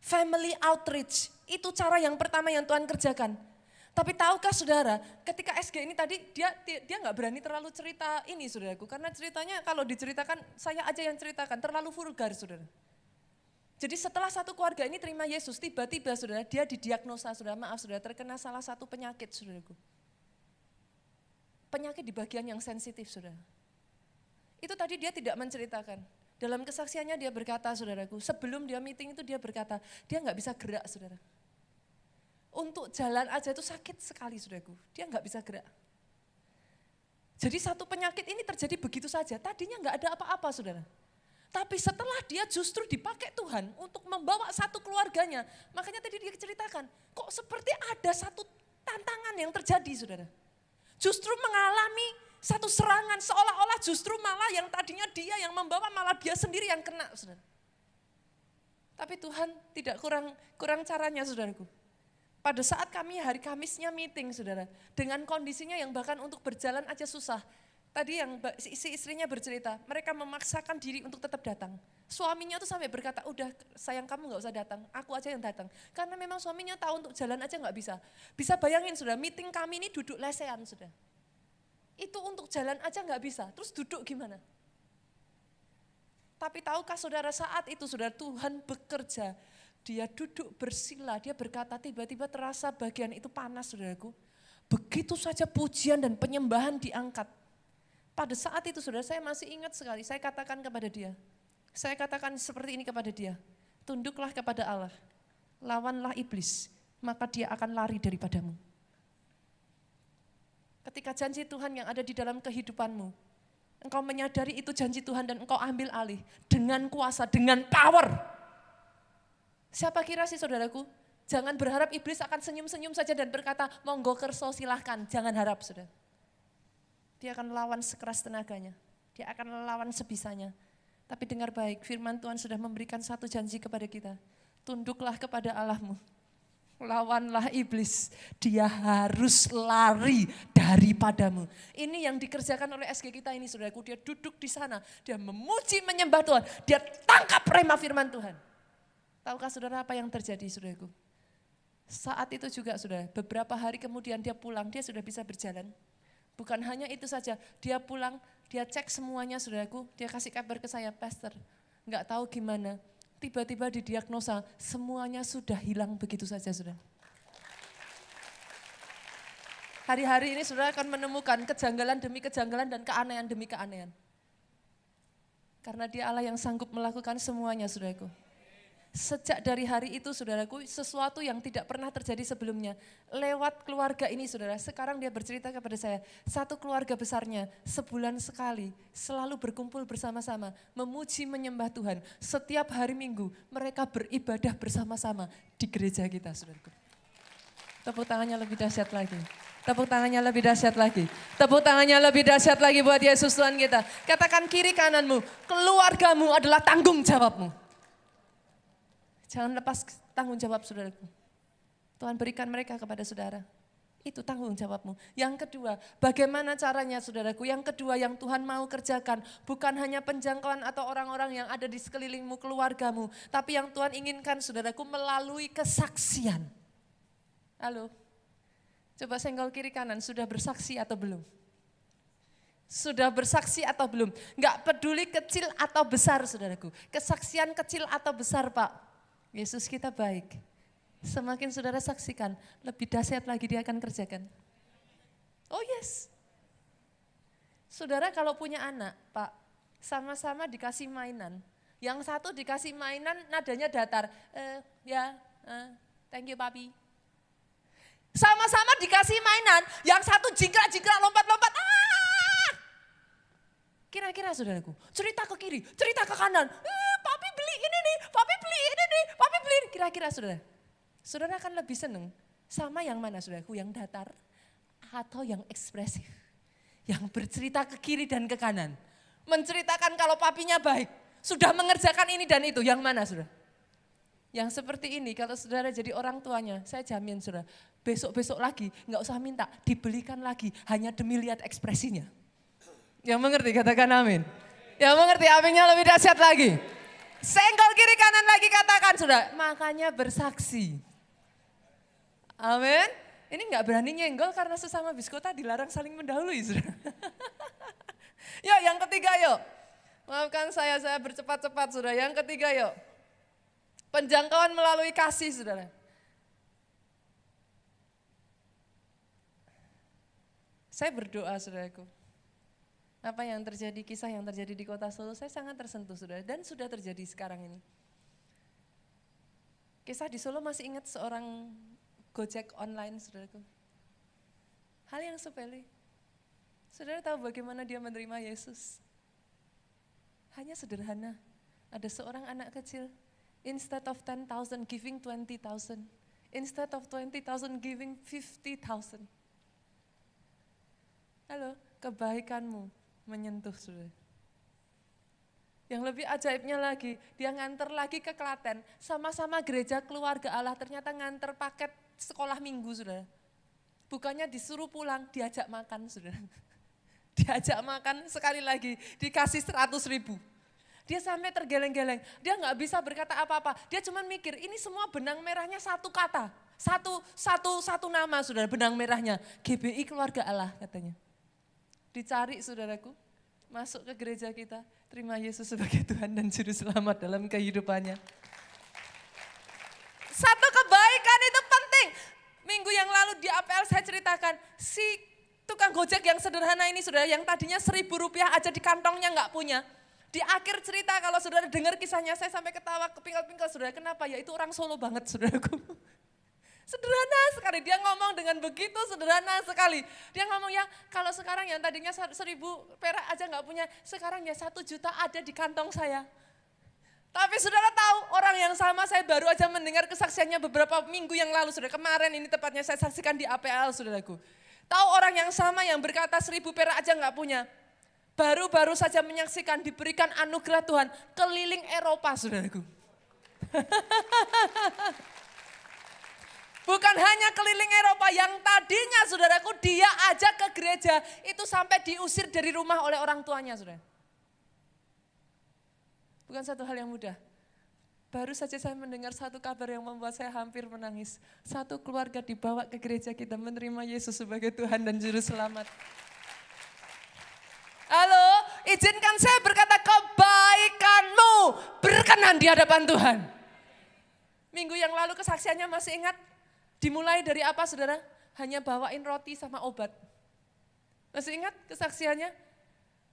Family outreach, itu cara yang pertama yang Tuhan kerjakan. Tapi tahukah saudara, ketika SG ini tadi dia nggak berani terlalu cerita ini saudaraku. Karena ceritanya kalau diceritakan, saya aja yang ceritakan, terlalu vulgar saudara. Jadi setelah satu keluarga ini terima Yesus, tiba-tiba saudara, dia didiagnosa, saudara, terkena salah satu penyakit saudaraku. Penyakit di bagian yang sensitif saudara. Itu tadi dia tidak menceritakan. Dalam kesaksiannya dia berkata saudaraku, sebelum dia meeting itu dia berkata, dia nggak bisa gerak saudara. Untuk jalan aja itu sakit sekali saudaraku, dia nggak bisa gerak. Jadi satu penyakit ini terjadi begitu saja, tadinya nggak ada apa-apa saudara. Tapi setelah dia justru dipakai Tuhan untuk membawa satu keluarganya, makanya tadi dia ceritakan, kok seperti ada satu tantangan yang terjadi saudara. Justru mengalami satu serangan seolah-olah justru malah yang tadinya dia yang membawa malah dia sendiri yang kena saudara. Tapi Tuhan tidak kurang caranya saudaraku. Pada saat kami hari Kamisnya meeting saudara, dengan kondisinya yang bahkan untuk berjalan aja susah. Tadi yang si istrinya bercerita, mereka memaksakan diri untuk tetap datang. Suaminya tuh sampai berkata, udah sayang kamu gak usah datang, aku aja yang datang. Karena memang suaminya tahu untuk jalan aja gak bisa. Bisa bayangin sudah, meeting kami ini duduk lesehan sudah. Itu untuk jalan aja gak bisa, terus duduk gimana? Tapi tahukah saudara saat itu saudara Tuhan bekerja. Dia duduk bersila, dia berkata tiba-tiba terasa bagian itu panas saudaraku. Begitu saja pujian dan penyembahan diangkat. Pada saat itu saudara saya masih ingat sekali, saya katakan kepada dia. Saya katakan seperti ini kepada dia. Tunduklah kepada Allah, lawanlah iblis, maka dia akan lari daripadamu. Ketika janji Tuhan yang ada di dalam kehidupanmu, engkau menyadari itu janji Tuhan dan engkau ambil alih dengan kuasa, dengan power. Siapa kira sih saudaraku? Jangan berharap iblis akan senyum-senyum saja dan berkata, monggo kerso silahkan, jangan harap saudara. Dia akan lawan sekeras tenaganya, dia akan lawan sebisanya. Tapi dengar baik, firman Tuhan sudah memberikan satu janji kepada kita. Tunduklah kepada Allahmu, lawanlah iblis, dia harus lari daripadamu. Ini yang dikerjakan oleh SG kita ini saudaraku, dia duduk di sana, dia memuji menyembah Tuhan, dia tangkap rema firman Tuhan. Tahukah saudara apa yang terjadi saudaraku? Saat itu juga saudara, beberapa hari kemudian dia pulang, dia sudah bisa berjalan. Bukan hanya itu saja, dia pulang, dia cek semuanya saudaraku, dia kasih kabar ke saya, pastor, nggak tahu gimana, tiba-tiba didiagnosa, semuanya sudah hilang begitu saja saudara. Hari-hari ini saudara akan menemukan kejanggalan demi kejanggalan dan keanehan demi keanehan. Karena dia Allah yang sanggup melakukan semuanya saudaraku. Sejak dari hari itu saudaraku, sesuatu yang tidak pernah terjadi sebelumnya. Lewat keluarga ini saudara, sekarang dia bercerita kepada saya, satu keluarga besarnya sebulan sekali selalu berkumpul bersama-sama, memuji menyembah Tuhan. Setiap hari Minggu mereka beribadah bersama-sama di gereja kita saudaraku. Tepuk tangannya lebih dahsyat lagi. Tepuk tangannya lebih dahsyat lagi. Tepuk tangannya lebih dahsyat lagi buat Yesus Tuhan kita. Katakan kiri kananmu, keluargamu adalah tanggung jawabmu. Jangan lepas tanggung jawab saudaraku. Tuhan berikan mereka kepada saudara. Itu tanggung jawabmu. Yang kedua, bagaimana caranya saudaraku? Yang kedua yang Tuhan mau kerjakan, bukan hanya penjangkauan atau orang-orang yang ada di sekelilingmu, keluargamu. Tapi yang Tuhan inginkan saudaraku melalui kesaksian. Halo, coba senggol kiri kanan, sudah bersaksi atau belum? Sudah bersaksi atau belum? Enggak peduli kecil atau besar saudaraku. Kesaksian kecil atau besar Pak. Yesus kita baik. Semakin saudara saksikan, lebih dahsyat lagi dia akan kerjakan. Oh yes. Saudara kalau punya anak, Pak, sama-sama dikasih mainan. Yang satu dikasih mainan nadanya datar. Thank you papi. Sama-sama dikasih mainan, yang satu jingkrak-jingkrak, lompat-lompat. Kira-kira saudaraku, cerita ke kiri, cerita ke kanan. Papi beli ini nih, papi beli ini nih, papi beli ini. Kira-kira saudara, saudara akan lebih seneng sama yang mana saudaraku, yang datar atau yang ekspresif. Yang bercerita ke kiri dan ke kanan. Menceritakan kalau papinya baik, sudah mengerjakan ini dan itu, yang mana saudara? Yang seperti ini kalau saudara jadi orang tuanya, saya jamin saudara, besok-besok lagi nggak usah minta, dibelikan lagi hanya demi lihat ekspresinya. Yang mengerti katakan amin. Yang mengerti aminnya lebih dahsyat lagi. Senggol kiri kanan lagi katakan saudara, makanya bersaksi. Amin. Ini nggak berani nyenggol karena sesama biskota dilarang saling mendahului saudara. Yuk yang ketiga yuk. Maafkan saya bercepat-cepat saudara. Yang ketiga yuk. Penjangkauan melalui kasih saudara. Saya berdoa saudaraku. Apa yang terjadi, kisah yang terjadi di kota Solo, saya sangat tersentuh saudara. Dan sudah terjadi sekarang ini. Kisah di Solo masih ingat seorang Gojek online saudaraku. Hal yang sepele. Saudara tahu bagaimana dia menerima Yesus? Hanya sederhana. Ada seorang anak kecil, instead of 10,000 giving 20,000. Instead of 20,000 giving 50,000. Halo, kebaikanmu menyentuh saudara. Yang lebih ajaibnya lagi, dia nganter lagi ke Klaten, sama-sama gereja keluarga Allah, ternyata nganter paket sekolah minggu saudara. Bukannya disuruh pulang, diajak makan saudara. Diajak makan sekali lagi, dikasih 100.000. Dia sampai tergeleng-geleng, dia nggak bisa berkata apa-apa. Dia cuma mikir, ini semua benang merahnya satu kata. Satu nama saudara, benang merahnya. GBI Keluarga Allah katanya. Dicari saudaraku, masuk ke gereja kita, terima Yesus sebagai Tuhan dan Juru Selamat dalam kehidupannya. Satu kebaikan itu penting. Minggu yang lalu di APL saya ceritakan, si tukang Gojek yang sederhana ini saudara, yang tadinya Rp1.000 aja di kantongnya nggak punya. Di akhir cerita kalau saudara dengar kisahnya, saya sampai ketawa kepingkal-pingkal saudara. Kenapa? Ya itu orang Solo banget saudaraku. Sederhana sekali, dia ngomong dengan begitu sederhana sekali. Dia ngomong ya kalau sekarang yang tadinya 1.000 perak aja nggak punya, sekarang ya 1 juta ada di kantong saya. Tapi saudara tahu orang yang sama saya baru aja mendengar kesaksiannya beberapa minggu yang lalu. Saudara kemarin ini tepatnya saya saksikan di APL saudaraku. Tahu orang yang sama yang berkata 1.000 perak aja nggak punya. Baru-baru saja menyaksikan diberikan anugerah Tuhan keliling Eropa saudaraku. Bukan hanya keliling Eropa, yang tadinya saudaraku dia ajak ke gereja itu sampai diusir dari rumah oleh orang tuanya saudara. Bukan satu hal yang mudah. Baru saja saya mendengar satu kabar yang membuat saya hampir menangis. Satu keluarga dibawa ke gereja kita menerima Yesus sebagai Tuhan dan Juru Selamat. Halo, izinkan saya berkata kebaikanmu berkenan di hadapan Tuhan. Minggu yang lalu kesaksiannya masih ingat? Dimulai dari apa saudara? Hanya bawain roti sama obat. Masih ingat kesaksiannya?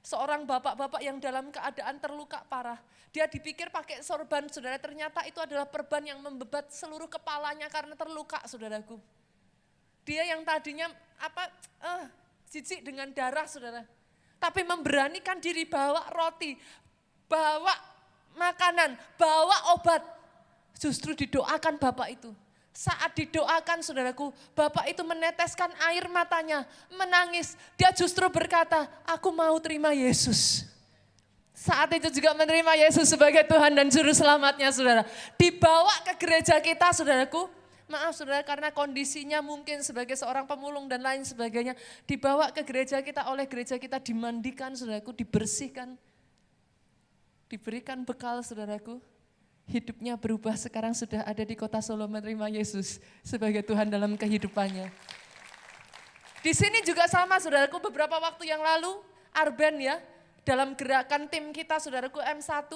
Seorang bapak-bapak yang dalam keadaan terluka parah. Dia dipikir pakai sorban saudara, ternyata itu adalah perban yang membebat seluruh kepalanya karena terluka saudaraku. Dia yang tadinya jijik dengan darah saudara. Tapi memberanikan diri bawa roti, bawa makanan, bawa obat. Justru didoakan bapak itu. Saat didoakan saudaraku, bapak itu meneteskan air matanya, menangis. Dia justru berkata, aku mau terima Yesus. Saat itu juga menerima Yesus sebagai Tuhan dan Juru Selamatnya saudara. Dibawa ke gereja kita saudaraku, maaf saudara karena kondisinya mungkin sebagai seorang pemulung dan lain sebagainya. Dibawa ke gereja kita, oleh gereja kita dimandikan saudaraku, dibersihkan. Diberikan bekal saudaraku. Hidupnya berubah, sekarang sudah ada di kota Solo menerima Yesus sebagai Tuhan dalam kehidupannya. Di sini juga sama saudaraku, beberapa waktu yang lalu Arben ya, dalam gerakan tim kita saudaraku M1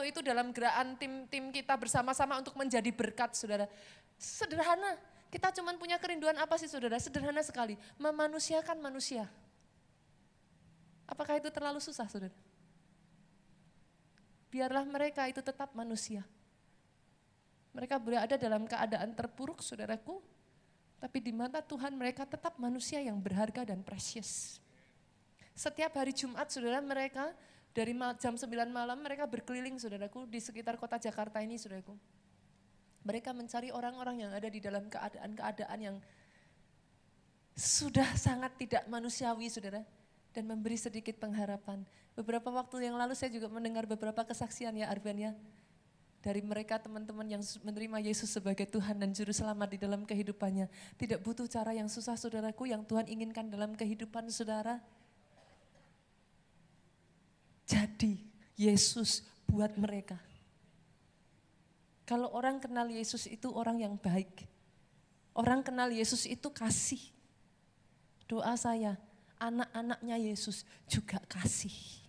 itu dalam gerakan tim kita bersama-sama untuk menjadi berkat saudara. Sederhana, kita cuma punya kerinduan apa sih saudara? Sederhana sekali, memanusiakan manusia. Apakah itu terlalu susah saudara? Biarlah mereka itu tetap manusia. Mereka berada dalam keadaan terpuruk saudaraku, tapi di mata Tuhan mereka tetap manusia yang berharga dan precious. Setiap hari Jumat saudara mereka dari jam 9 malam mereka berkeliling saudaraku di sekitar kota Jakarta ini saudaraku. Mereka mencari orang-orang yang ada di dalam keadaan-keadaan yang sudah sangat tidak manusiawi saudara. Dan memberi sedikit pengharapan. Beberapa waktu yang lalu saya juga mendengar beberapa kesaksian ya Arben ya. dari mereka teman-teman yang menerima Yesus sebagai Tuhan dan Juru Selamat di dalam kehidupannya. Tidak butuh cara yang susah saudaraku yang Tuhan inginkan dalam kehidupan saudara. Jadi Yesus buat mereka. Kalau orang kenal Yesus itu orang yang baik. Orang kenal Yesus itu kasih. Doa saya, anak-anaknya Yesus juga kasih.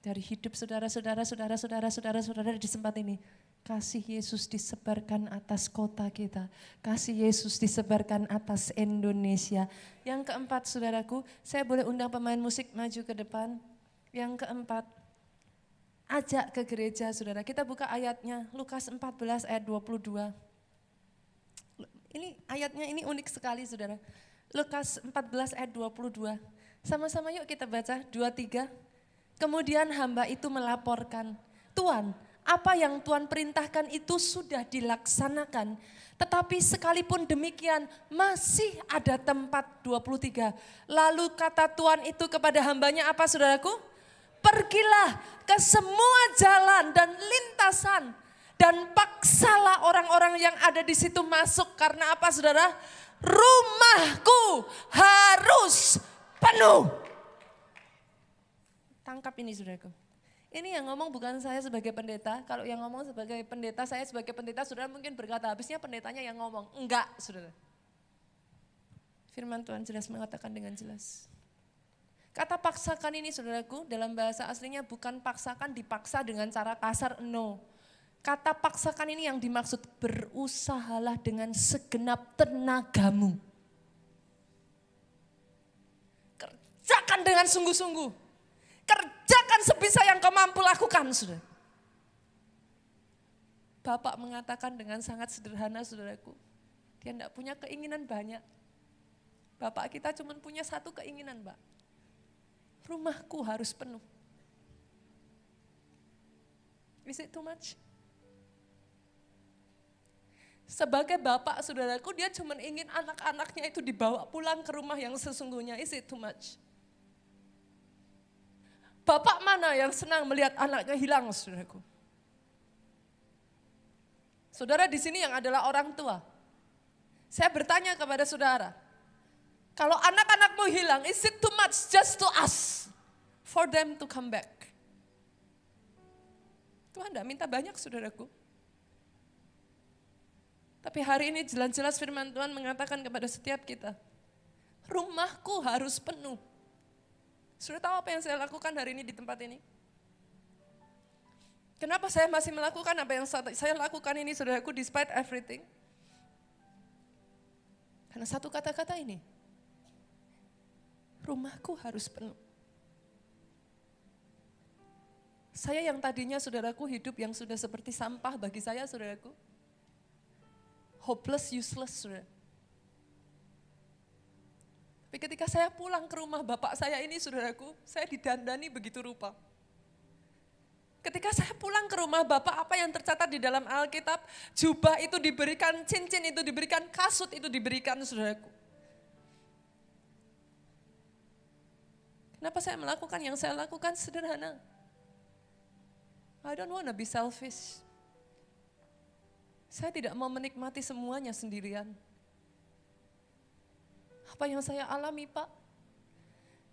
Dari hidup saudara-saudara di tempat ini. Kasih Yesus disebarkan atas kota kita. Kasih Yesus disebarkan atas Indonesia. Yang keempat saudaraku, saya boleh undang pemain musik maju ke depan. Yang keempat, ajak ke gereja saudara. Kita buka ayatnya, Lukas 14 ayat 22. Ini ayatnya ini unik sekali saudara. Lukas 14 ayat 22. Sama-sama yuk kita baca 23. Kemudian hamba itu melaporkan, Tuan, apa yang Tuhan perintahkan itu sudah dilaksanakan. Tetapi sekalipun demikian masih ada tempat 23. Lalu kata Tuhan itu kepada hambanya apa saudaraku? Pergilah ke semua jalan dan lintasan. Dan paksalah orang-orang yang ada di situ masuk. Karena apa saudara? Rumahku harus penuh. Tangkap ini saudaraku. Ini yang ngomong bukan saya sebagai pendeta. Kalau yang ngomong sebagai pendeta, saya sebagai pendeta, saudara mungkin berkata, habisnya pendetanya yang ngomong. Enggak saudara. Firman Tuhan jelas mengatakan dengan jelas. Kata paksakan ini saudaraku dalam bahasa aslinya bukan paksakan dipaksa dengan cara kasar, no. Kata paksakan ini yang dimaksud berusahalah dengan segenap tenagamu. Kerjakan dengan sungguh-sungguh. Kerjakan sebisa yang kau mampu lakukan saudara. Bapak mengatakan dengan sangat sederhana saudaraku. Dia tidak punya keinginan banyak. Bapak kita cuma punya satu keinginan Pak. Rumahku harus penuh. Is it too much? Sebagai bapak saudaraku dia cuma ingin anak-anaknya itu dibawa pulang ke rumah yang sesungguhnya. Is it too much? Bapak mana yang senang melihat anaknya hilang saudaraku? Saudara di sini yang adalah orang tua. Saya bertanya kepada saudara. Kalau anak-anakmu hilang, is it too much just to ask for them to come back? Tuhan tidak minta banyak saudaraku. Tapi hari ini jelas-jelas firman Tuhan mengatakan kepada setiap kita. Rumahku harus penuh. Sudah tahu apa yang saya lakukan hari ini di tempat ini? Kenapa saya masih melakukan apa yang saya lakukan ini saudaraku despite everything? Karena satu kata-kata ini. Rumahku harus penuh. Saya yang tadinya saudaraku hidup yang sudah seperti sampah bagi saya saudaraku. Hopeless, useless saudara. Tapi ketika saya pulang ke rumah bapak saya ini saudaraku, saya didandani begitu rupa. Ketika saya pulang ke rumah bapak, apa yang tercatat di dalam Alkitab, jubah itu diberikan, cincin itu diberikan, kasut itu diberikan saudaraku. Kenapa saya melakukan yang saya lakukan sederhana. I don't want to be selfish. Saya tidak mau menikmati semuanya sendirian. Apa yang saya alami Pak?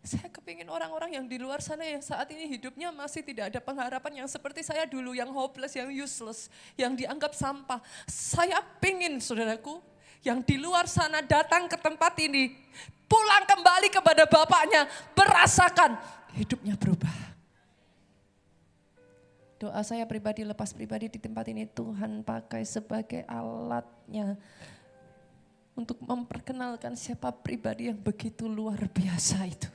Saya kepingin orang-orang yang di luar sana yang saat ini hidupnya masih tidak ada pengharapan yang seperti saya dulu, yang hopeless, yang useless, yang dianggap sampah. Saya pingin saudaraku, yang di luar sana datang ke tempat ini, pulang kembali kepada bapaknya, merasakan hidupnya berubah. Doa saya pribadi, lepas pribadi di tempat ini, Tuhan pakai sebagai alatnya untuk memperkenalkan siapa pribadi yang begitu luar biasa itu.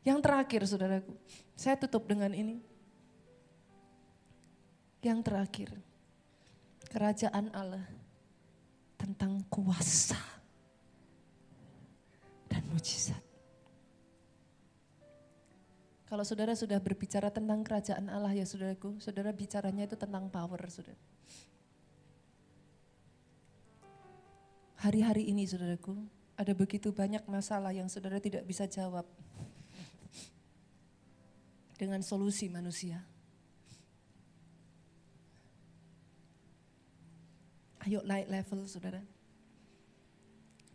Yang terakhir saudaraku, saya tutup dengan ini. Yang terakhir, kerajaan Allah tentang kuasa dan mujizat. Kalau saudara sudah berbicara tentang kerajaan Allah ya saudaraku, saudara bicaranya itu tentang power saudara. Hari-hari ini saudaraku, ada begitu banyak masalah yang saudara tidak bisa jawab dengan solusi manusia. Ayo naik level saudara.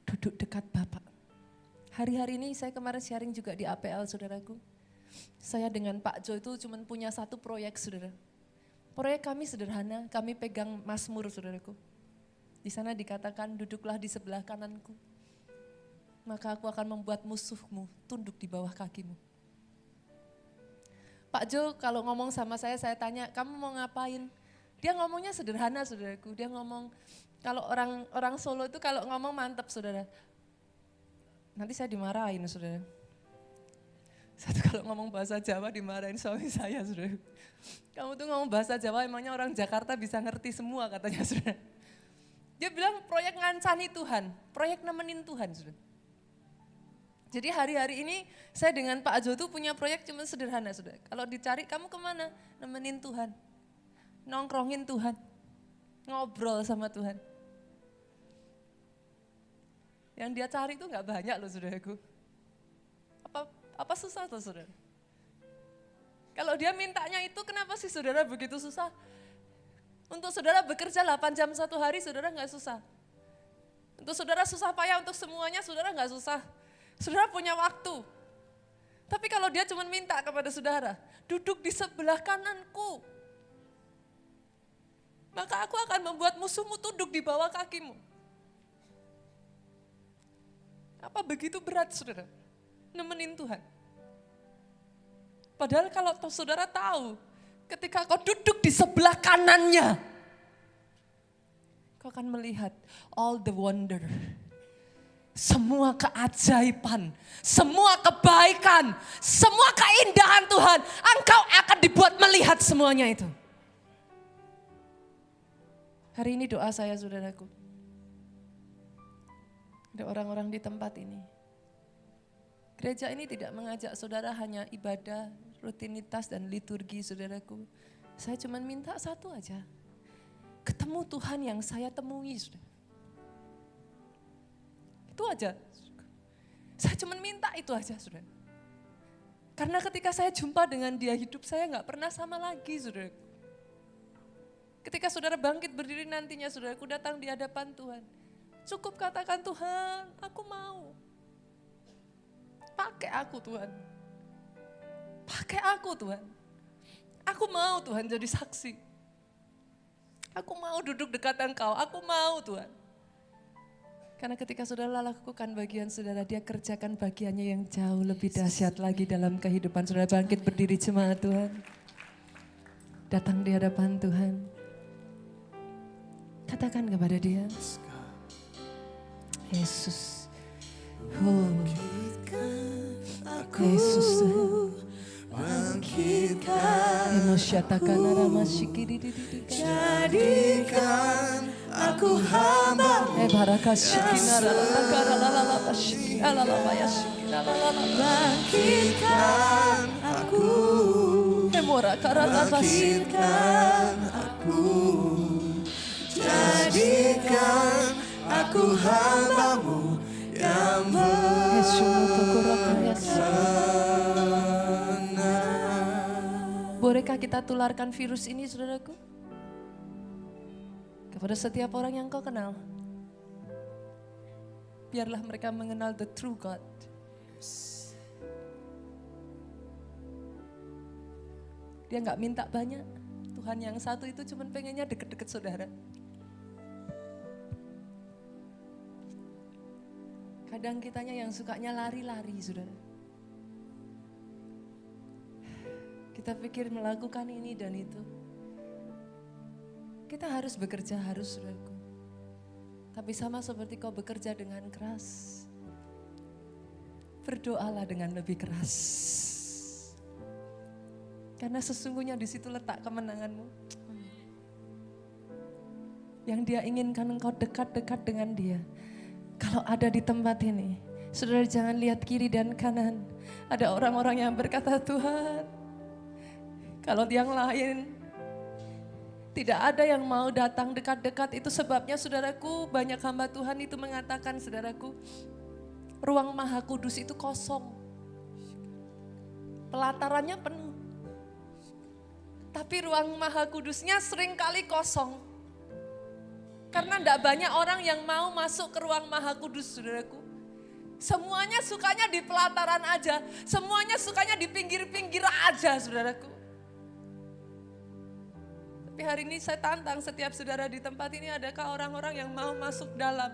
Duduk dekat Bapak. Hari-hari ini saya kemarin sharing juga di APL saudaraku. Saya dengan Pak Jo itu cuma punya satu proyek saudara. Proyek kami sederhana, kami pegang Mazmur saudaraku. Di sana dikatakan duduklah di sebelah kananku. Maka aku akan membuat musuhmu tunduk di bawah kakimu. Pak Jo kalau ngomong sama saya tanya, kamu mau ngapain? Dia ngomongnya sederhana saudaraku, dia ngomong, kalau orang Solo itu kalau ngomong mantap saudara. Nanti saya dimarahin saudara. Satu kalau ngomong bahasa Jawa dimarahin suami saya saudara. Kamu tuh ngomong bahasa Jawa emangnya orang Jakarta bisa ngerti semua katanya saudara. Dia bilang proyek ngancani Tuhan, proyek nemenin Tuhan saudara. Jadi hari-hari ini saya dengan Pak Jo tuh punya proyek cuma sederhana saudara. Kalau dicari kamu kemana? Nemenin Tuhan. Nongkrongin Tuhan, ngobrol sama Tuhan. Yang dia cari itu gak banyak loh saudaraku. Apa susah tuh saudara? Kalau dia mintanya itu kenapa sih saudara begitu susah? Untuk saudara bekerja 8 jam satu hari saudara gak susah. Untuk saudara susah payah untuk semuanya saudara gak susah. Saudara punya waktu. Tapi kalau dia cuma minta kepada saudara, duduk di sebelah kananku. Maka aku akan membuat musuhmu tunduk di bawah kakimu. Apa begitu berat saudara? Nemenin Tuhan. Padahal kalau saudara tahu, ketika kau duduk di sebelah kanannya, kau akan melihat all the wonder. Semua keajaiban, semua kebaikan, semua keindahan Tuhan, engkau akan dibuat melihat semuanya itu. Hari ini doa saya saudaraku. Ada orang-orang di tempat ini. Gereja ini tidak mengajak saudara hanya ibadah, rutinitas dan liturgi saudaraku. Saya cuma minta satu aja. Ketemu Tuhan yang saya temui saudara. Itu aja. Saya cuma minta itu aja saudara. Karena ketika saya jumpa dengan dia hidup saya gak pernah sama lagi saudaraku. Ketika saudara bangkit berdiri nantinya saudaraku datang di hadapan Tuhan. Cukup katakan Tuhan, aku mau. Pakai aku Tuhan. Pakai aku Tuhan. Aku mau Tuhan jadi saksi. Aku mau duduk dekat Engkau, aku mau Tuhan. Karena ketika saudara lakukan bagian saudara, dia kerjakan bagiannya yang jauh lebih dahsyat lagi dalam kehidupan saudara. Bangkit berdiri jemaat Tuhan. Datang di hadapan Tuhan. Katakan kepada dia, Yesus, oh, Yesus Tuhan, jadikan aku hamba. Bangkitkan aku, bangkitkan aku. Jadikan aku hamba-Mu yang benar. Bolehkah kita tularkan virus ini saudaraku? Kepada setiap orang yang kau kenal. Biarlah mereka mengenal the true God. Dia gak minta banyak. Tuhan yang satu itu cuma pengennya deket-deket saudara. Kadang kitanya yang sukanya lari-lari saudara. Kita pikir melakukan ini dan itu. Kita harus bekerja, harus saudaraku. Tapi sama seperti kau bekerja dengan keras. Berdoalah dengan lebih keras. Karena sesungguhnya di situ letak kemenanganmu. Yang dia inginkan engkau dekat-dekat dengan dia. Kalau ada di tempat ini, saudara jangan lihat kiri dan kanan. Ada orang-orang yang berkata, Tuhan, kalau yang lain tidak ada yang mau datang dekat-dekat, itu sebabnya saudaraku banyak hamba Tuhan itu mengatakan saudaraku, ruang Maha Kudus itu kosong. Pelatarannya penuh. Tapi ruang Maha Kudusnya seringkali kosong. Karena tidak banyak orang yang mau masuk ke ruang Maha Kudus, saudaraku. Semuanya sukanya di pelataran aja, semuanya sukanya di pinggir-pinggir aja, saudaraku. Tapi hari ini saya tantang setiap saudara di tempat ini, adakah orang-orang yang mau masuk dalam?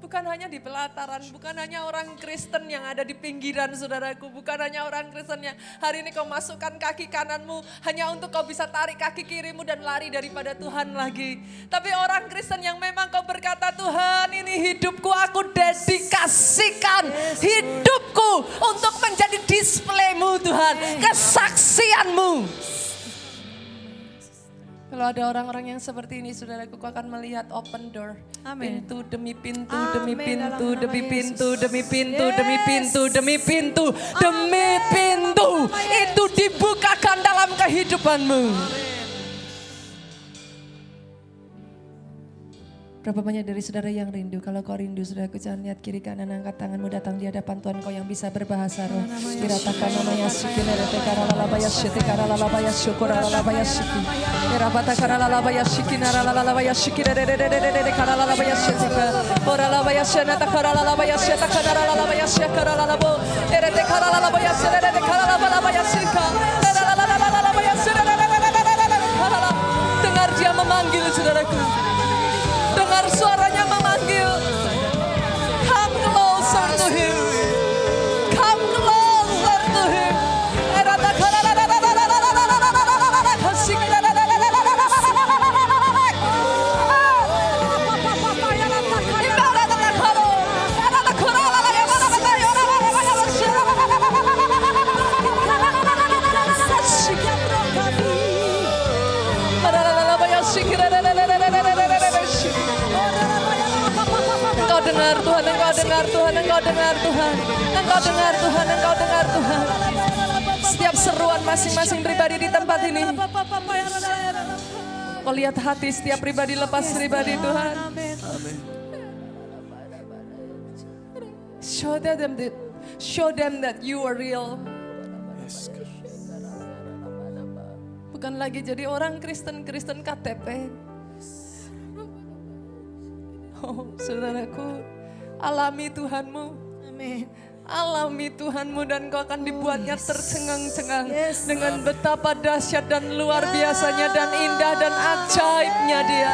Bukan hanya di pelataran, bukan hanya orang Kristen yang ada di pinggiran, saudaraku. Bukan hanya orang Kristen yang hari ini kau masukkan kaki kananmu hanya untuk kau bisa tarik kaki kirimu dan lari daripada Tuhan lagi. Tapi orang Kristen yang memang kau berkata, Tuhan ini hidupku, aku dedikasikan hidupku untuk menjadi displaymu Tuhan, kesaksianmu. Kalau ada orang-orang yang seperti ini, saudaraku, kau akan melihat open door. Amin. Pintu demi pintu, Amin. demi pintu, Dalam nama demi pintu, Yesus. demi pintu, Yes. demi pintu, demi pintu, demi pintu. Itu dibukakan dalam kehidupanmu. Berapa banyak dari saudara yang rindu? Kalau kau rindu, saudaraku, jangan lihat kiri kanan, angkat tanganmu datang di hadapan Tuhan kau yang bisa berbahasa roh. Biratakan namanya syukur, retekara lalabaya syutikara lalabaya syukur lalabaya syukur. Birabatakara lalabaya syukinara lalabaya syukur, redededededekara lalabaya syutika. Ora lalabaya syanatakara lalabaya syatakara lalabaya syakara lalabo. Eretekara lalabaya syededekara lalabaya syika. Lalabaya syededekara. Dengar dia memanggil, saudaraku. Dengar suaranya memanggil. Come closer to him. Come closer to him. Engkau dengar Tuhan, Engkau dengar Tuhan, Engkau dengar Tuhan, Engkau dengar Tuhan, Engkau dengar Tuhan. Setiap seruan masing-masing pribadi di tempat ini. Kau lihat hati setiap pribadi lepas pribadi, Tuhan. Show them that you are real. Bukan lagi jadi orang Kristen KTP. Oh, saudaraku, alami Tuhanmu. Amin. Alami Tuhanmu dan kau akan dibuatnya tercengang-cengang dengan betapa dahsyat dan luar biasanya dan indah dan ajaibnya Dia.